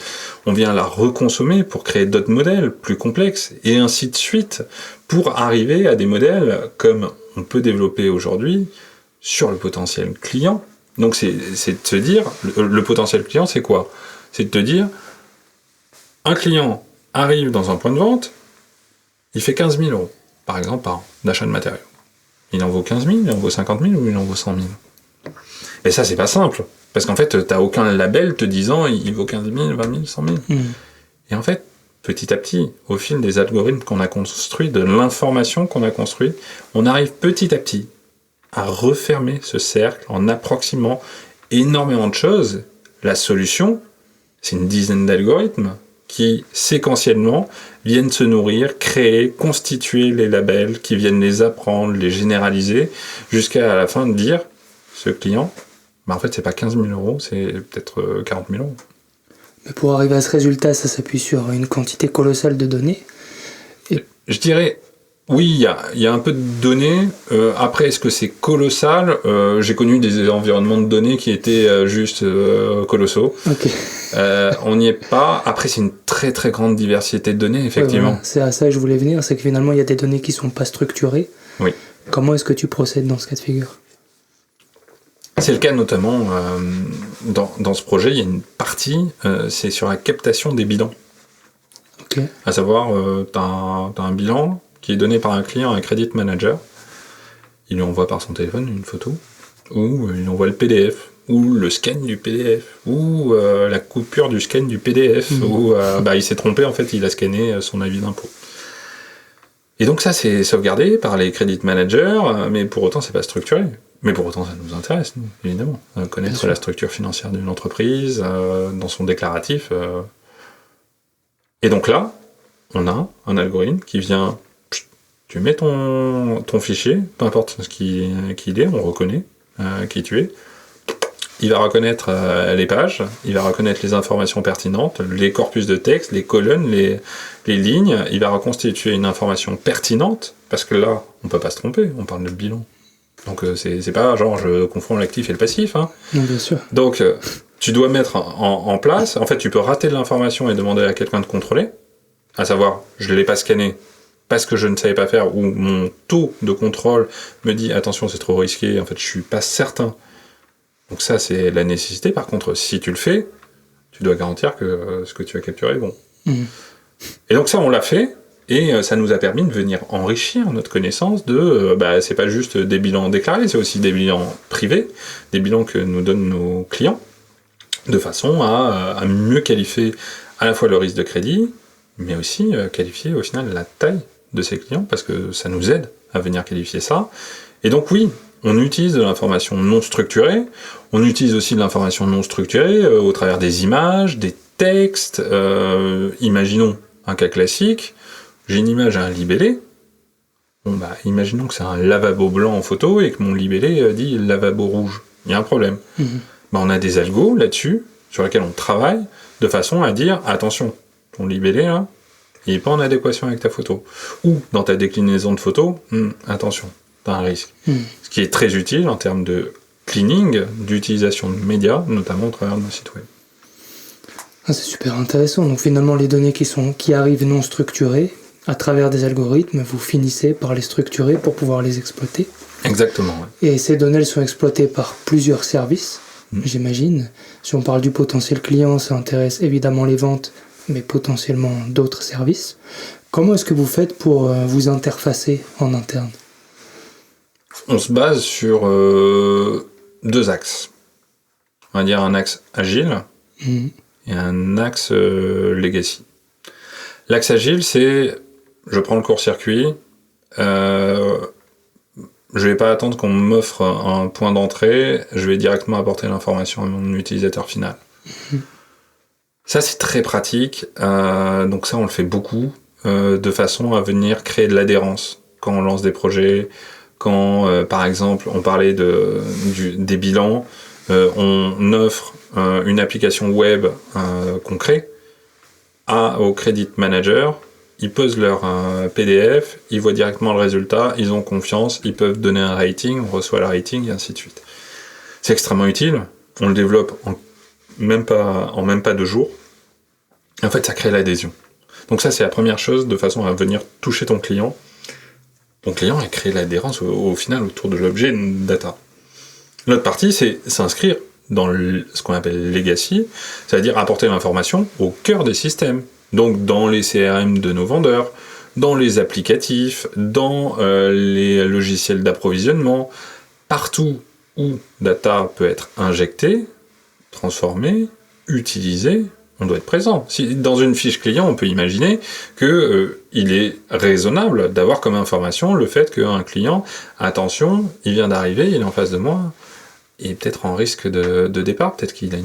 on vient la reconsommer pour créer d'autres modèles plus complexes, et ainsi de suite, pour arriver à des modèles comme on peut développer aujourd'hui sur le potentiel client. Donc c'est de se dire, le potentiel client, c'est quoi ? C'est de te dire, un client arrive dans un point de vente, il fait 15 000 euros, par exemple, par an, d'achat de matériaux. Il en vaut 15 000, il en vaut 50 000 ou il en vaut 100 000 ? Et ça, c'est pas simple. Parce qu'en fait, t'as aucun label te disant il vaut 15 000, 20 000, 100 000. Et en fait, petit à petit, au fil des algorithmes qu'on a construits, de l'information qu'on a construite, on arrive petit à petit à refermer ce cercle en approximant énormément de choses. La solution, c'est une dizaine d'algorithmes qui, séquentiellement, viennent se nourrir, créer, constituer les labels, qui viennent les apprendre, les généraliser, jusqu'à la fin de dire, ce client, en fait, c'est pas 15 000 euros, c'est peut-être 40 000 euros. Mais pour arriver à ce résultat, ça s'appuie sur une quantité colossale de données. Je dirais, Oui, il y a un peu de données. Après, est-ce que c'est colossal? J'ai connu des environnements de données qui étaient juste colossaux. Ok. On n'y est pas. Après, c'est une très très grande diversité de données, effectivement. Ouais, voilà. C'est à ça que je voulais venir, c'est que finalement il y a des données qui sont pas structurées. Oui. Comment est-ce que tu procèdes dans ce cas de figure? C'est le cas notamment dans ce projet. Il y a une partie, c'est sur la captation des bilans. Ok. À savoir, tu as un bilan qui est donné par un client à un credit manager. Il lui envoie par son téléphone une photo, ou il envoie le PDF, ou le scan du PDF, ou la coupure du scan du PDF, ou il s'est trompé, en fait, il a scanné son avis d'impôt. Et donc ça, c'est sauvegardé par les credit managers, mais pour autant, c'est pas structuré. Mais pour autant, ça nous intéresse, nous, évidemment. Connaître la structure financière d'une entreprise, dans son déclaratif. Et donc là, on a un algorithme qui vient... Tu mets ton fichier, peu importe qui il est, on reconnaît qui tu es. Il va reconnaître les pages, il va reconnaître les informations pertinentes, les corpus de texte, les colonnes, les lignes. Il va reconstituer une information pertinente, parce que là, on peut pas se tromper, on parle de bilan. Donc c'est pas genre je confonds l'actif et le passif. Hein. Non, bien sûr. Donc tu dois mettre en place, en fait tu peux rater de l'information et demander à quelqu'un de contrôler, à savoir je l'ai pas scanné, parce que je ne savais pas faire, ou mon taux de contrôle me dit attention c'est trop risqué, en fait je suis pas certain. Donc ça c'est la nécessité. Par contre si tu le fais, tu dois garantir que ce que tu as capturé est bon. Et donc ça on l'a fait, et ça nous a permis de venir enrichir notre connaissance de c'est pas juste des bilans déclarés, c'est aussi des bilans privés, des bilans que nous donnent nos clients, de façon à mieux qualifier à la fois le risque de crédit, mais aussi qualifier au final la taille de ses clients, parce que ça nous aide à venir qualifier ça. Et donc oui, on utilise de l'information non structurée, on utilise aussi de l'information non structurée au travers des images, des textes. Imaginons un cas classique, j'ai une image à un libellé, imaginons que c'est un lavabo blanc en photo et que mon libellé dit lavabo rouge, il y a un problème. On a des algos là-dessus, sur lesquels on travaille, de façon à dire, attention, ton libellé là, il n'est pas en adéquation avec ta photo. Ou dans ta déclinaison de photos, attention, t'as un risque. Ce qui est très utile en termes de cleaning, d'utilisation de médias, notamment au travers de nos sites web. Ah, c'est super intéressant. Donc finalement, les données qui arrivent non structurées, à travers des algorithmes, vous finissez par les structurer pour pouvoir les exploiter. Exactement. Ouais. Et ces données, elles sont exploitées par plusieurs services, j'imagine. Si on parle du potentiel client, ça intéresse évidemment les ventes, mais potentiellement d'autres services. Comment est-ce que vous faites pour vous interfacer en interne? On se base sur deux axes. On va dire un axe agile et un axe legacy. L'axe agile, c'est je prends le court-circuit, je vais pas attendre qu'on m'offre un point d'entrée, je vais directement apporter l'information à mon utilisateur final. Ça, c'est très pratique, donc ça, on le fait beaucoup, de façon à venir créer de l'adhérence quand on lance des projets, quand, par exemple, on parlait des bilans, on offre une application web qu'on crée au credit manager, ils posent leur PDF, ils voient directement le résultat, ils ont confiance, ils peuvent donner un rating, on reçoit le rating, et ainsi de suite. C'est extrêmement utile, on le développe en même pas 2 jours. En fait, ça crée l'adhésion. Donc ça, c'est la première chose, de façon à venir toucher ton client. Ton client et créer l'adhérence au final autour de l'objet data. L'autre partie, c'est s'inscrire dans ce qu'on appelle legacy, c'est-à-dire apporter l'information au cœur des systèmes. Donc dans les CRM de nos vendeurs, dans les applicatifs, dans les logiciels d'approvisionnement, partout où data peut être injectée, transformée, utilisée, on doit être présent. Si dans une fiche client, on peut imaginer que il est raisonnable d'avoir comme information le fait qu'un client, attention, il vient d'arriver, il est en face de moi, il est peut-être en risque de départ, peut-être qu'il a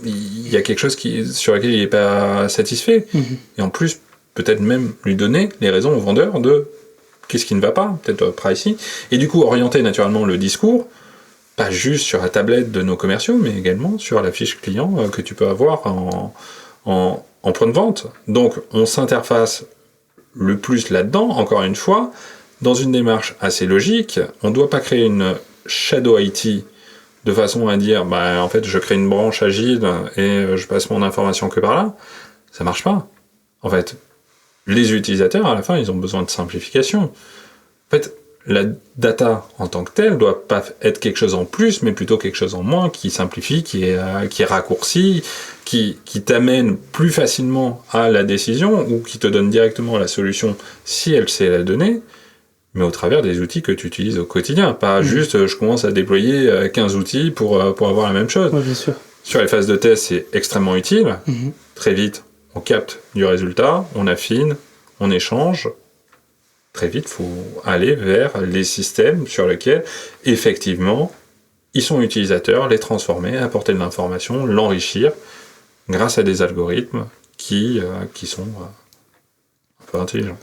il y a quelque chose sur lequel il n'est pas satisfait. Et en plus, peut-être même lui donner les raisons au vendeur de qu'est-ce qui ne va pas, peut-être pricing, et du coup orienter naturellement le discours, pas juste sur la tablette de nos commerciaux, mais également sur la fiche client que tu peux avoir en point de vente. Donc on s'interface le plus là-dedans, encore une fois, dans une démarche assez logique, on ne doit pas créer une shadow IT de façon à dire, en fait, je crée une branche agile et je passe mon information que par là. Ça marche pas. En fait, les utilisateurs, à la fin, ils ont besoin de simplification. En fait, la data en tant que telle doit pas être quelque chose en plus, mais plutôt quelque chose en moins qui simplifie, qui est raccourci, qui t'amène plus facilement à la décision ou qui te donne directement la solution si elle sait la donner, mais au travers des outils que tu utilises au quotidien. Pas juste je commence à déployer 15 outils pour avoir la même chose. Oui, bien sûr. Sur les phases de test, c'est extrêmement utile. Très vite, on capte du résultat, on affine, on échange. Très vite, il faut aller vers les systèmes sur lesquels, effectivement, ils sont utilisateurs, les transformer, apporter de l'information, l'enrichir, grâce à des algorithmes qui sont un peu intelligents.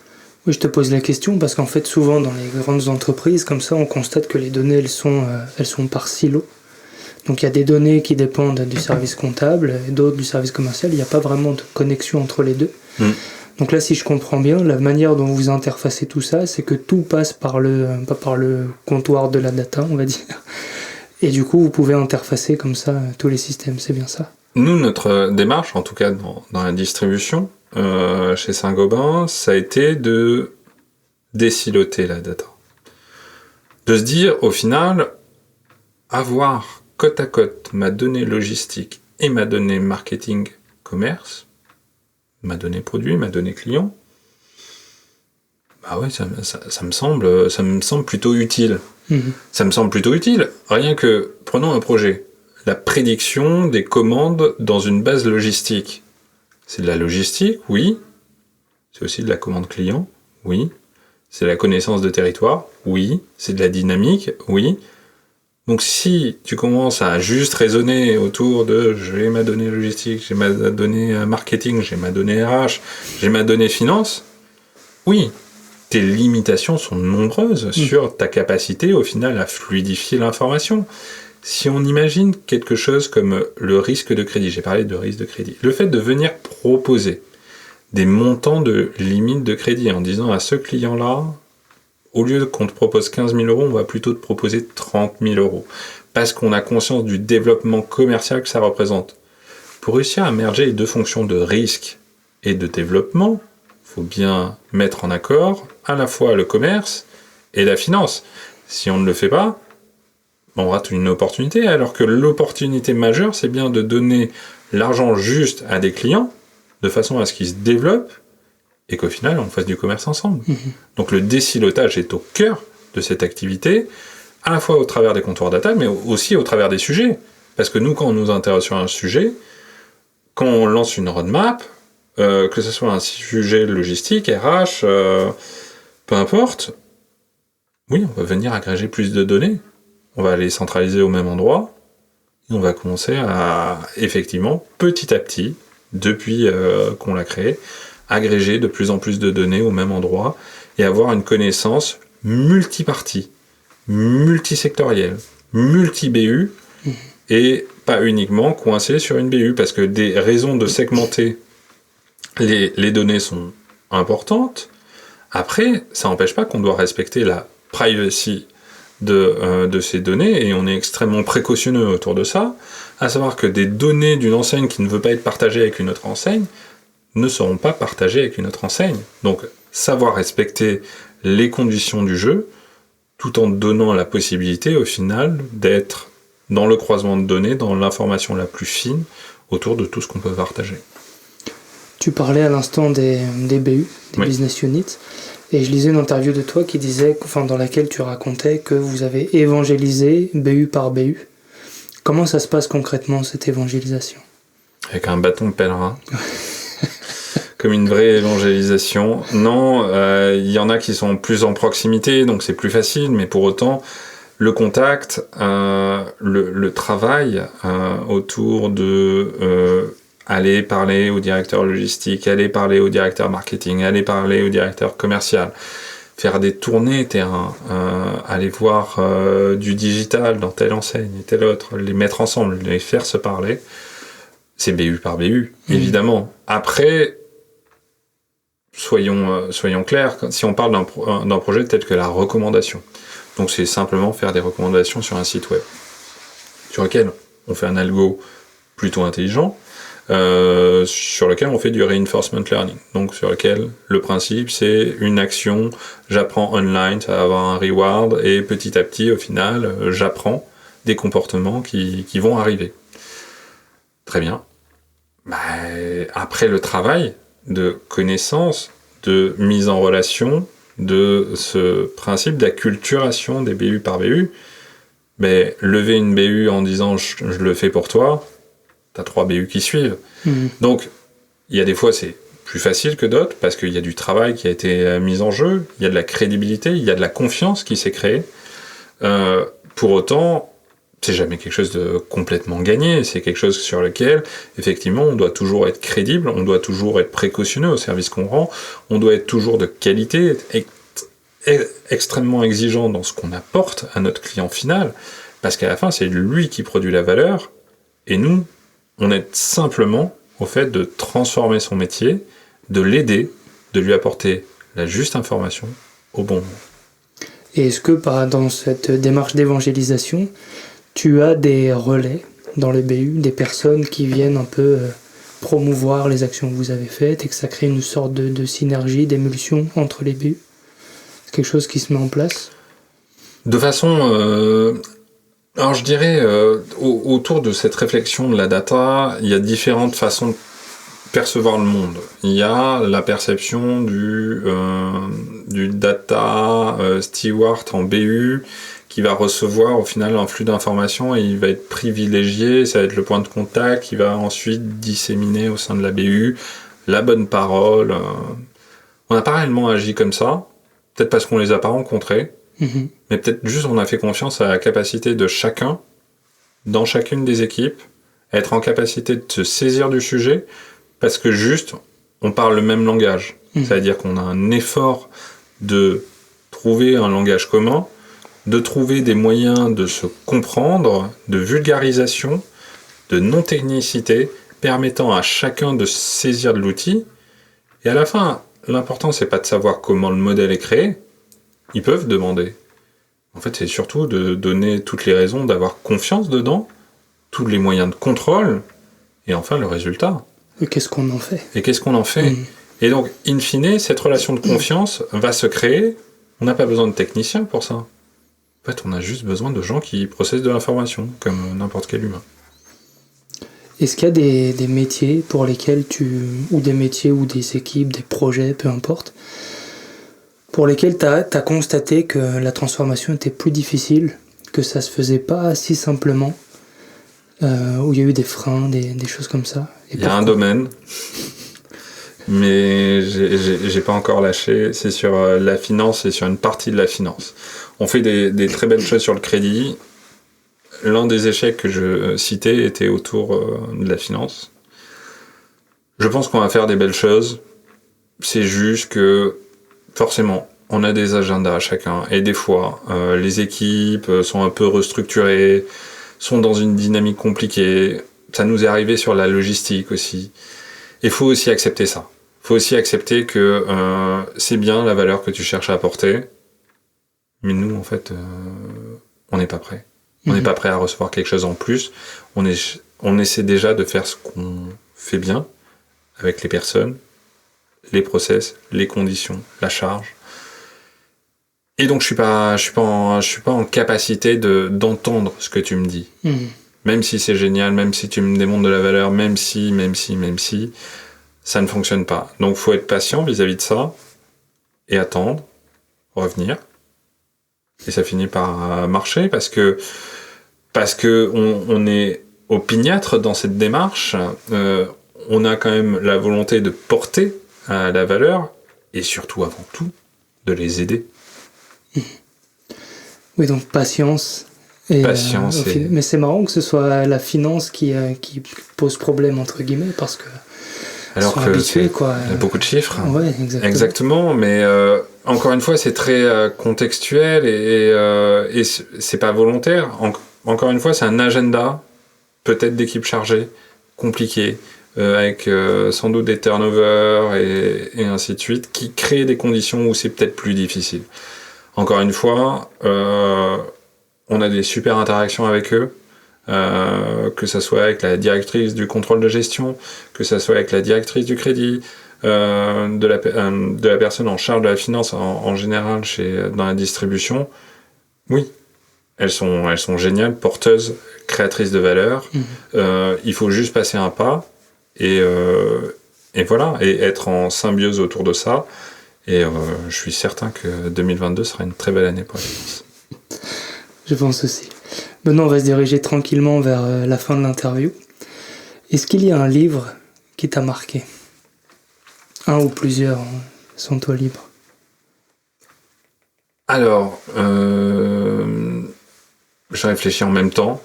Oui, je te pose la question parce qu'en fait, souvent, dans les grandes entreprises, comme ça, on constate que les données, elles sont par silo. Donc, il y a des données qui dépendent du service comptable et d'autres du service commercial. Il n'y a pas vraiment de connexion entre les deux. Donc là, si je comprends bien, la manière dont vous interfacez tout ça, c'est que tout passe par le comptoir de la data, on va dire. Et du coup, vous pouvez interfacer comme ça tous les systèmes, c'est bien ça? Nous, notre démarche, en tout cas dans la distribution, chez Saint-Gobain, ça a été de désiloter la data. De se dire, au final, avoir côte à côte ma donnée logistique et ma donnée marketing commerce, ma donnée produit, ma donnée client, ça me semble plutôt utile. Ça me semble plutôt utile. Rien que, prenons un projet. La prédiction des commandes dans une base logistique. C'est de la logistique, oui. C'est aussi de la commande client, oui. C'est de la connaissance de territoire, oui. C'est de la dynamique, oui. Donc si tu commences à juste raisonner autour de j'ai ma donnée logistique, j'ai ma donnée marketing, j'ai ma donnée RH, j'ai ma donnée finance, oui, tes limitations sont nombreuses sur ta capacité au final à fluidifier l'information. Si on imagine quelque chose comme le risque de crédit, j'ai parlé de risque de crédit, le fait de venir proposer des montants de limite de crédit en disant à ce client-là, au lieu qu'on te propose 15 000 euros, on va plutôt te proposer 30 000 euros. Parce qu'on a conscience du développement commercial que ça représente. Pour réussir à merger les deux fonctions de risque et de développement, il faut bien mettre en accord à la fois le commerce et la finance. Si on ne le fait pas, on rate une opportunité, alors que l'opportunité majeure, c'est bien de donner l'argent juste à des clients, de façon à ce qu'ils se développent, et qu'au final, on fasse du commerce ensemble. Donc le désilotage est au cœur de cette activité, à la fois au travers des comptoirs data, mais aussi au travers des sujets. Parce que nous, quand on nous interroge sur un sujet, quand on lance une roadmap, que ce soit un sujet logistique, RH, peu importe, oui, on va venir agréger plus de données, on va les centraliser au même endroit, et on va commencer à, effectivement, petit à petit, depuis qu'on l'a créé, agréger de plus en plus de données au même endroit et avoir une connaissance multipartie, multisectorielle, multi-BU et pas uniquement coincée sur une BU parce que des raisons de segmenter les données sont importantes. Après, ça n'empêche pas qu'on doit respecter la privacy de ces données et on est extrêmement précautionneux autour de ça, à savoir que des données d'une enseigne qui ne veut pas être partagée avec une autre enseigne ne seront pas partagées avec une autre enseigne. Donc, savoir respecter les conditions du jeu, tout en donnant la possibilité, au final, d'être dans le croisement de données, dans l'information la plus fine, autour de tout ce qu'on peut partager. Tu parlais à l'instant des BU, des business units, et je lisais une interview de toi qui disait, dans laquelle tu racontais que vous avez évangélisé BU par BU. Comment ça se passe concrètement, cette évangélisation? Avec un bâton pèlerin. Comme une vraie évangélisation. Non, y en a qui sont plus en proximité, donc c'est plus facile, mais pour autant, le contact, le travail autour de aller parler au directeur logistique, aller parler au directeur marketing, aller parler au directeur commercial, faire des tournées terrain, aller voir du digital dans telle enseigne et telle autre, les mettre ensemble, les faire se parler, c'est BU par BU, évidemment. Après, soyons clairs, si on parle d'un projet tel que la recommandation, donc c'est simplement faire des recommandations sur un site web, sur lequel on fait un algo plutôt intelligent, sur lequel on fait du reinforcement learning, donc sur lequel le principe c'est une action, j'apprends online, ça va avoir un reward, et petit à petit au final j'apprends des comportements qui vont arriver. Très bien. Après le travail de connaissance, de mise en relation, de ce principe d'acculturation des BU par BU, lever une BU en disant je le fais pour toi, t'as 3 BU qui suivent. Donc, il y a des fois c'est plus facile que d'autres parce qu'il y a du travail qui a été mis en jeu, il y a de la crédibilité, il y a de la confiance qui s'est créée. Pour autant, c'est jamais quelque chose de complètement gagné, c'est quelque chose sur lequel, effectivement, on doit toujours être crédible, on doit toujours être précautionneux au service qu'on rend, on doit être toujours de qualité, extrêmement exigeant dans ce qu'on apporte à notre client final, parce qu'à la fin, c'est lui qui produit la valeur, et nous, on aide simplement au fait de transformer son métier, de l'aider, de lui apporter la juste information au bon moment. Et est-ce que dans cette démarche d'évangélisation, tu as des relais dans les BU, des personnes qui viennent un peu promouvoir les actions que vous avez faites et que ça crée une sorte de synergie, d'émulsion entre les BU? C'est quelque chose qui se met en place? De façon... alors je dirais, autour de cette réflexion de la data, il y a différentes façons de percevoir le monde. Il y a la perception du data steward en BU qui va recevoir au final un flux d'informations et il va être privilégié, ça va être le point de contact qui va ensuite disséminer au sein de la BU la bonne parole. On n'a pas réellement agi comme ça, peut-être parce qu'on les a pas rencontrés, mais peut-être juste on a fait confiance à la capacité de chacun, dans chacune des équipes, à être en capacité de se saisir du sujet, parce que juste, on parle le même langage. C'est-à-dire qu'on a un effort de trouver un langage commun, de trouver des moyens de se comprendre, de vulgarisation, de non-technicité, permettant à chacun de se saisir de l'outil. Et à la fin, l'important, c'est pas de savoir comment le modèle est créé. Ils peuvent demander. En fait, c'est surtout de donner toutes les raisons d'avoir confiance dedans, tous les moyens de contrôle, et enfin le résultat. Et qu'est-ce qu'on en fait? Et donc, in fine, cette relation de confiance va se créer. On n'a pas besoin de techniciens pour ça. En fait, on a juste besoin de gens qui processent de l'information, comme n'importe quel humain. Est-ce qu'il y a des métiers pour lesquels ou des métiers ou des équipes, des projets, peu importe, pour lesquels tu as constaté que la transformation était plus difficile, que ça se faisait pas si simplement, où il y a eu des freins, des choses comme ça? Il y a un domaine, mais j'ai pas encore lâché, c'est sur la finance et sur une partie de la finance. On fait des très belles choses sur le crédit. L'un des échecs que je citais était autour de la finance. Je pense qu'on va faire des belles choses. C'est juste que, forcément, on a des agendas à chacun. Et des fois, les équipes sont un peu restructurées, sont dans une dynamique compliquée. Ça nous est arrivé sur la logistique aussi. Il faut aussi accepter ça. Il faut aussi accepter que c'est bien la valeur que tu cherches à apporter. Mais nous, en fait, on n'est pas prêt. On n'est pas prêt à recevoir quelque chose en plus. On essaie déjà de faire ce qu'on fait bien avec les personnes, les process, les conditions, la charge. Et donc, je suis pas en capacité d'entendre ce que tu me dis. Même si c'est génial, même si tu me démontres de la valeur, même si, ça ne fonctionne pas. Donc, faut être patient vis-à-vis de ça et attendre, revenir. Et ça finit par marcher parce que on est opiniâtre dans cette démarche. On a quand même la volonté de porter la valeur et surtout, avant tout, de les aider. Oui, donc patience. Mais c'est marrant que ce soit la finance qui pose problème, entre guillemets, parce que alors que habitués, quoi. Il y a beaucoup de chiffres. Ouais, exactement, mais encore une fois, c'est très contextuel et c'est pas volontaire. Encore une fois, c'est un agenda, peut-être d'équipe chargée, compliqué, avec sans doute des turnovers et ainsi de suite, qui créent des conditions où c'est peut-être plus difficile. Encore une fois, on a des super interactions avec eux, que ça soit avec la directrice du contrôle de gestion, que ça soit avec la directrice du crédit, de la personne en charge de la finance en général dans la distribution. Oui, elles sont géniales, porteuses, créatrices de valeur. Il faut juste passer un pas et voilà, et être en symbiose autour de ça. Et je suis certain que 2022 sera une très belle année pour la finance. Je pense aussi. Maintenant, on va se diriger tranquillement vers la fin de l'interview. Est-ce qu'il y a un livre qui t'a marqué ? Un ou plusieurs, sens-toi libre. Alors, je réfléchis en même temps.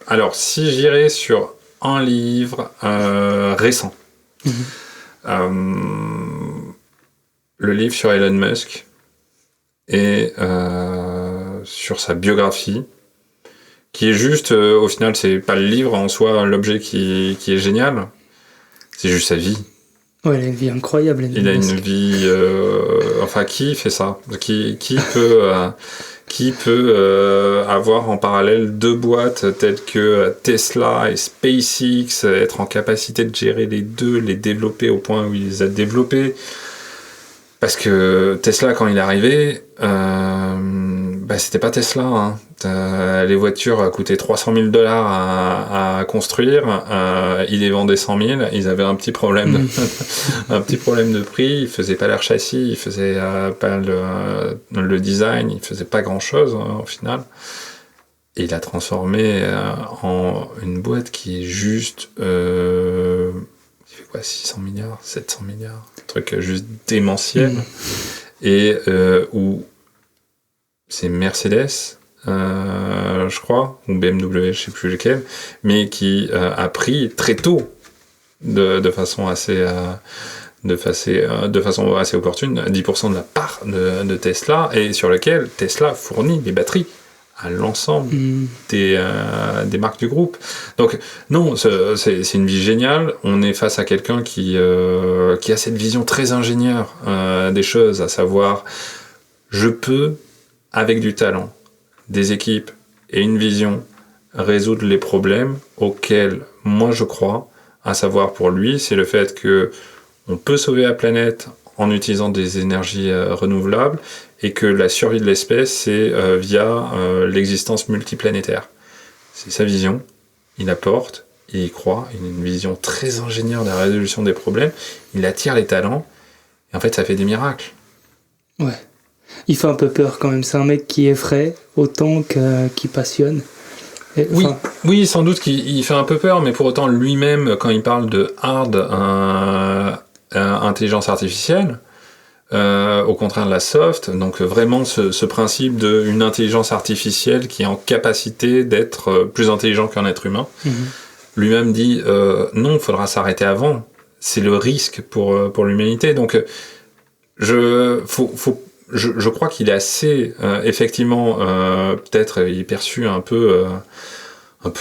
Alors, si j'irais sur un livre récent, le livre sur Elon Musk et sur sa biographie, qui est juste, au final, c'est pas le livre en soi, l'objet qui est génial, c'est juste sa vie. Ouais, il a une vie incroyable. Il a une vie... enfin, qui fait ça ? Qui peut avoir en parallèle deux boîtes telles que Tesla et SpaceX, être en capacité de gérer les deux, les développer au point où il les a développés ? Parce que Tesla, quand il est arrivé, c'était pas Tesla. Hein. Les voitures coûtaient $300 000 à construire. Ils les vendaient 100 000. Ils avaient un petit problème, un petit problème de prix. Ils faisaient pas leur châssis, ils faisaient pas le design, ils faisaient pas grand chose au final. Et il a transformé en une boîte qui est juste. Il fait quoi, 600 milliards, 700 milliards, un truc juste démentiel. Et où c'est Mercedes, je crois, ou BMW, je sais plus lequel, mais qui a pris très tôt, de façon assez opportune, 10% de la part de Tesla, et sur lequel Tesla fournit les batteries à l'ensemble des marques du groupe. Donc non, c'est une vie géniale. On est face à quelqu'un qui a cette vision très ingénieure des choses, à savoir, je peux, avec du talent, des équipes et une vision, résoudre les problèmes auxquels moi je crois, à savoir pour lui, c'est le fait que on peut sauver la planète en utilisant des énergies renouvelables, et que la survie de l'espèce, c'est via l'existence multiplanétaire. C'est sa vision, il apporte, il y croit, il a une vision très ingénieure de la résolution des problèmes, il attire les talents, et en fait ça fait des miracles. Ouais, il fait un peu peur quand même, c'est un mec qui effraie autant qui passionne. Oui, sans doute qu'il fait un peu peur, mais pour autant lui-même, quand il parle de hard intelligence artificielle, au contraire de la soft, donc vraiment ce principe d'une intelligence artificielle qui est en capacité d'être plus intelligent qu'un être humain. Lui-même dit non, il faudra s'arrêter avant, c'est le risque pour l'humanité. Donc je crois qu'il est assez effectivement peut-être il est perçu un peu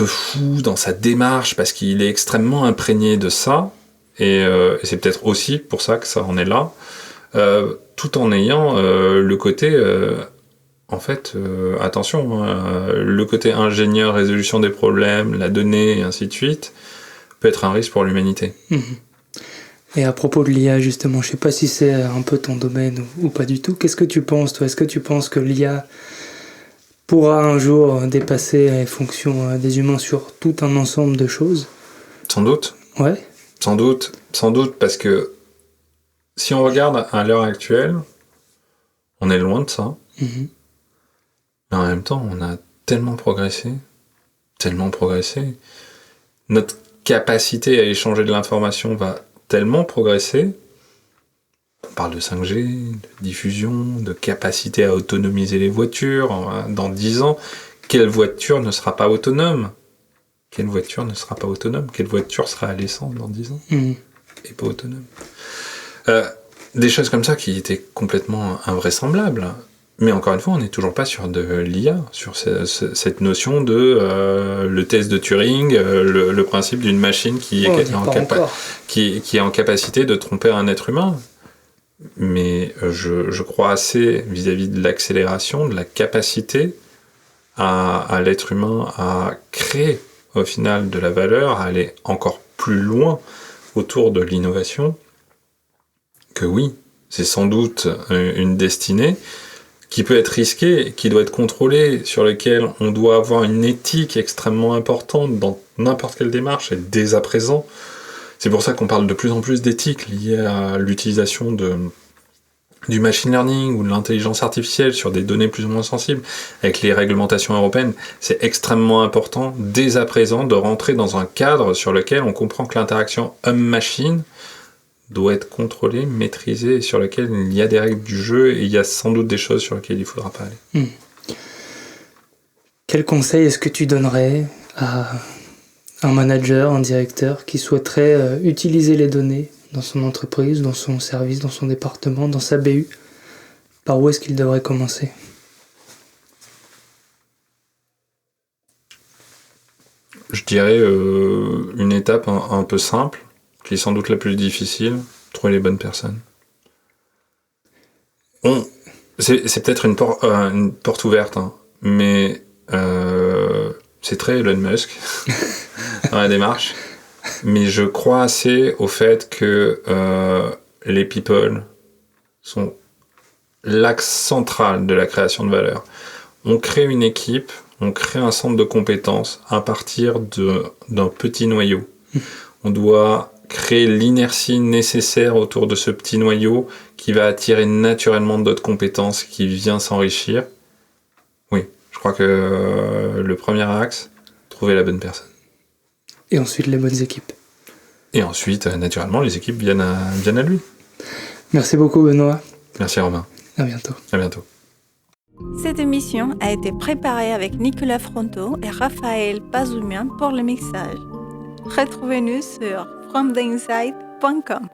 fou dans sa démarche parce qu'il est extrêmement imprégné de ça, et c'est peut-être aussi pour ça que ça en est là. Tout en ayant le côté, attention, le côté ingénieur, résolution des problèmes, la donnée et ainsi de suite, peut être un risque pour l'humanité. Et à propos de l'IA, justement, je sais pas si c'est un peu ton domaine ou pas du tout. Qu'est-ce que tu penses, toi ? Est-ce que tu penses que l'IA pourra un jour dépasser les fonctions des humains sur tout un ensemble de choses ? Sans doute. Ouais. Sans doute, parce que si on regarde à l'heure actuelle, on est loin de ça. Mais en même temps, on a tellement progressé. Notre capacité à échanger de l'information va tellement progresser. On parle de 5G, de diffusion, de capacité à autonomiser les voitures. Dans 10 ans, quelle voiture ne sera pas autonome ? Quelle voiture sera à l'essence dans 10 ans et pas autonome ? Des choses comme ça qui étaient complètement invraisemblables Mais encore une fois, on n'est toujours pas sur de l'IA, sur cette notion de le test de Turing, le principe d'une machine qui est en capacité de tromper un être humain. Mais je crois assez vis-à-vis de l'accélération, de la capacité à l'être humain à créer au final de la valeur, à aller encore plus loin autour de l'innovation, que oui, c'est sans doute une destinée qui peut être risquée, qui doit être contrôlée, sur laquelle on doit avoir une éthique extrêmement importante dans n'importe quelle démarche, et dès à présent. C'est pour ça qu'on parle de plus en plus d'éthique liée à l'utilisation du machine learning ou de l'intelligence artificielle sur des données plus ou moins sensibles. Avec les réglementations européennes, c'est extrêmement important, dès à présent, de rentrer dans un cadre sur lequel on comprend que l'interaction homme-machine doit être contrôlée, maîtrisée, et sur lequel il y a des règles du jeu, et il y a sans doute des choses sur lesquelles il ne faudra pas aller. Quel conseil est-ce que tu donnerais à un manager, un directeur qui souhaiterait utiliser les données dans son entreprise, dans son service, dans son département, dans sa BU? Par où est-ce qu'il devrait commencer? Je dirais une étape un peu simple, qui est sans doute la plus difficile, trouver les bonnes personnes. C'est peut-être une porte ouverte, hein, mais c'est très Elon Musk dans la démarche. Mais je crois assez au fait que les people sont l'axe central de la création de valeur. On crée une équipe, on crée un centre de compétences à partir d'un petit noyau. On doit créer l'inertie nécessaire autour de ce petit noyau qui va attirer naturellement d'autres compétences, qui vient s'enrichir. Oui, je crois que le premier axe, trouver la bonne personne. Et ensuite les bonnes équipes. Et ensuite, naturellement, les équipes viennent à lui. Merci beaucoup Benoît. Merci Romain. À bientôt. À bientôt. Cette émission a été préparée avec Nicolas Fronto et Raphaël Pazoumian pour le mixage. Retrouvez-nous sur fromtheinside.com.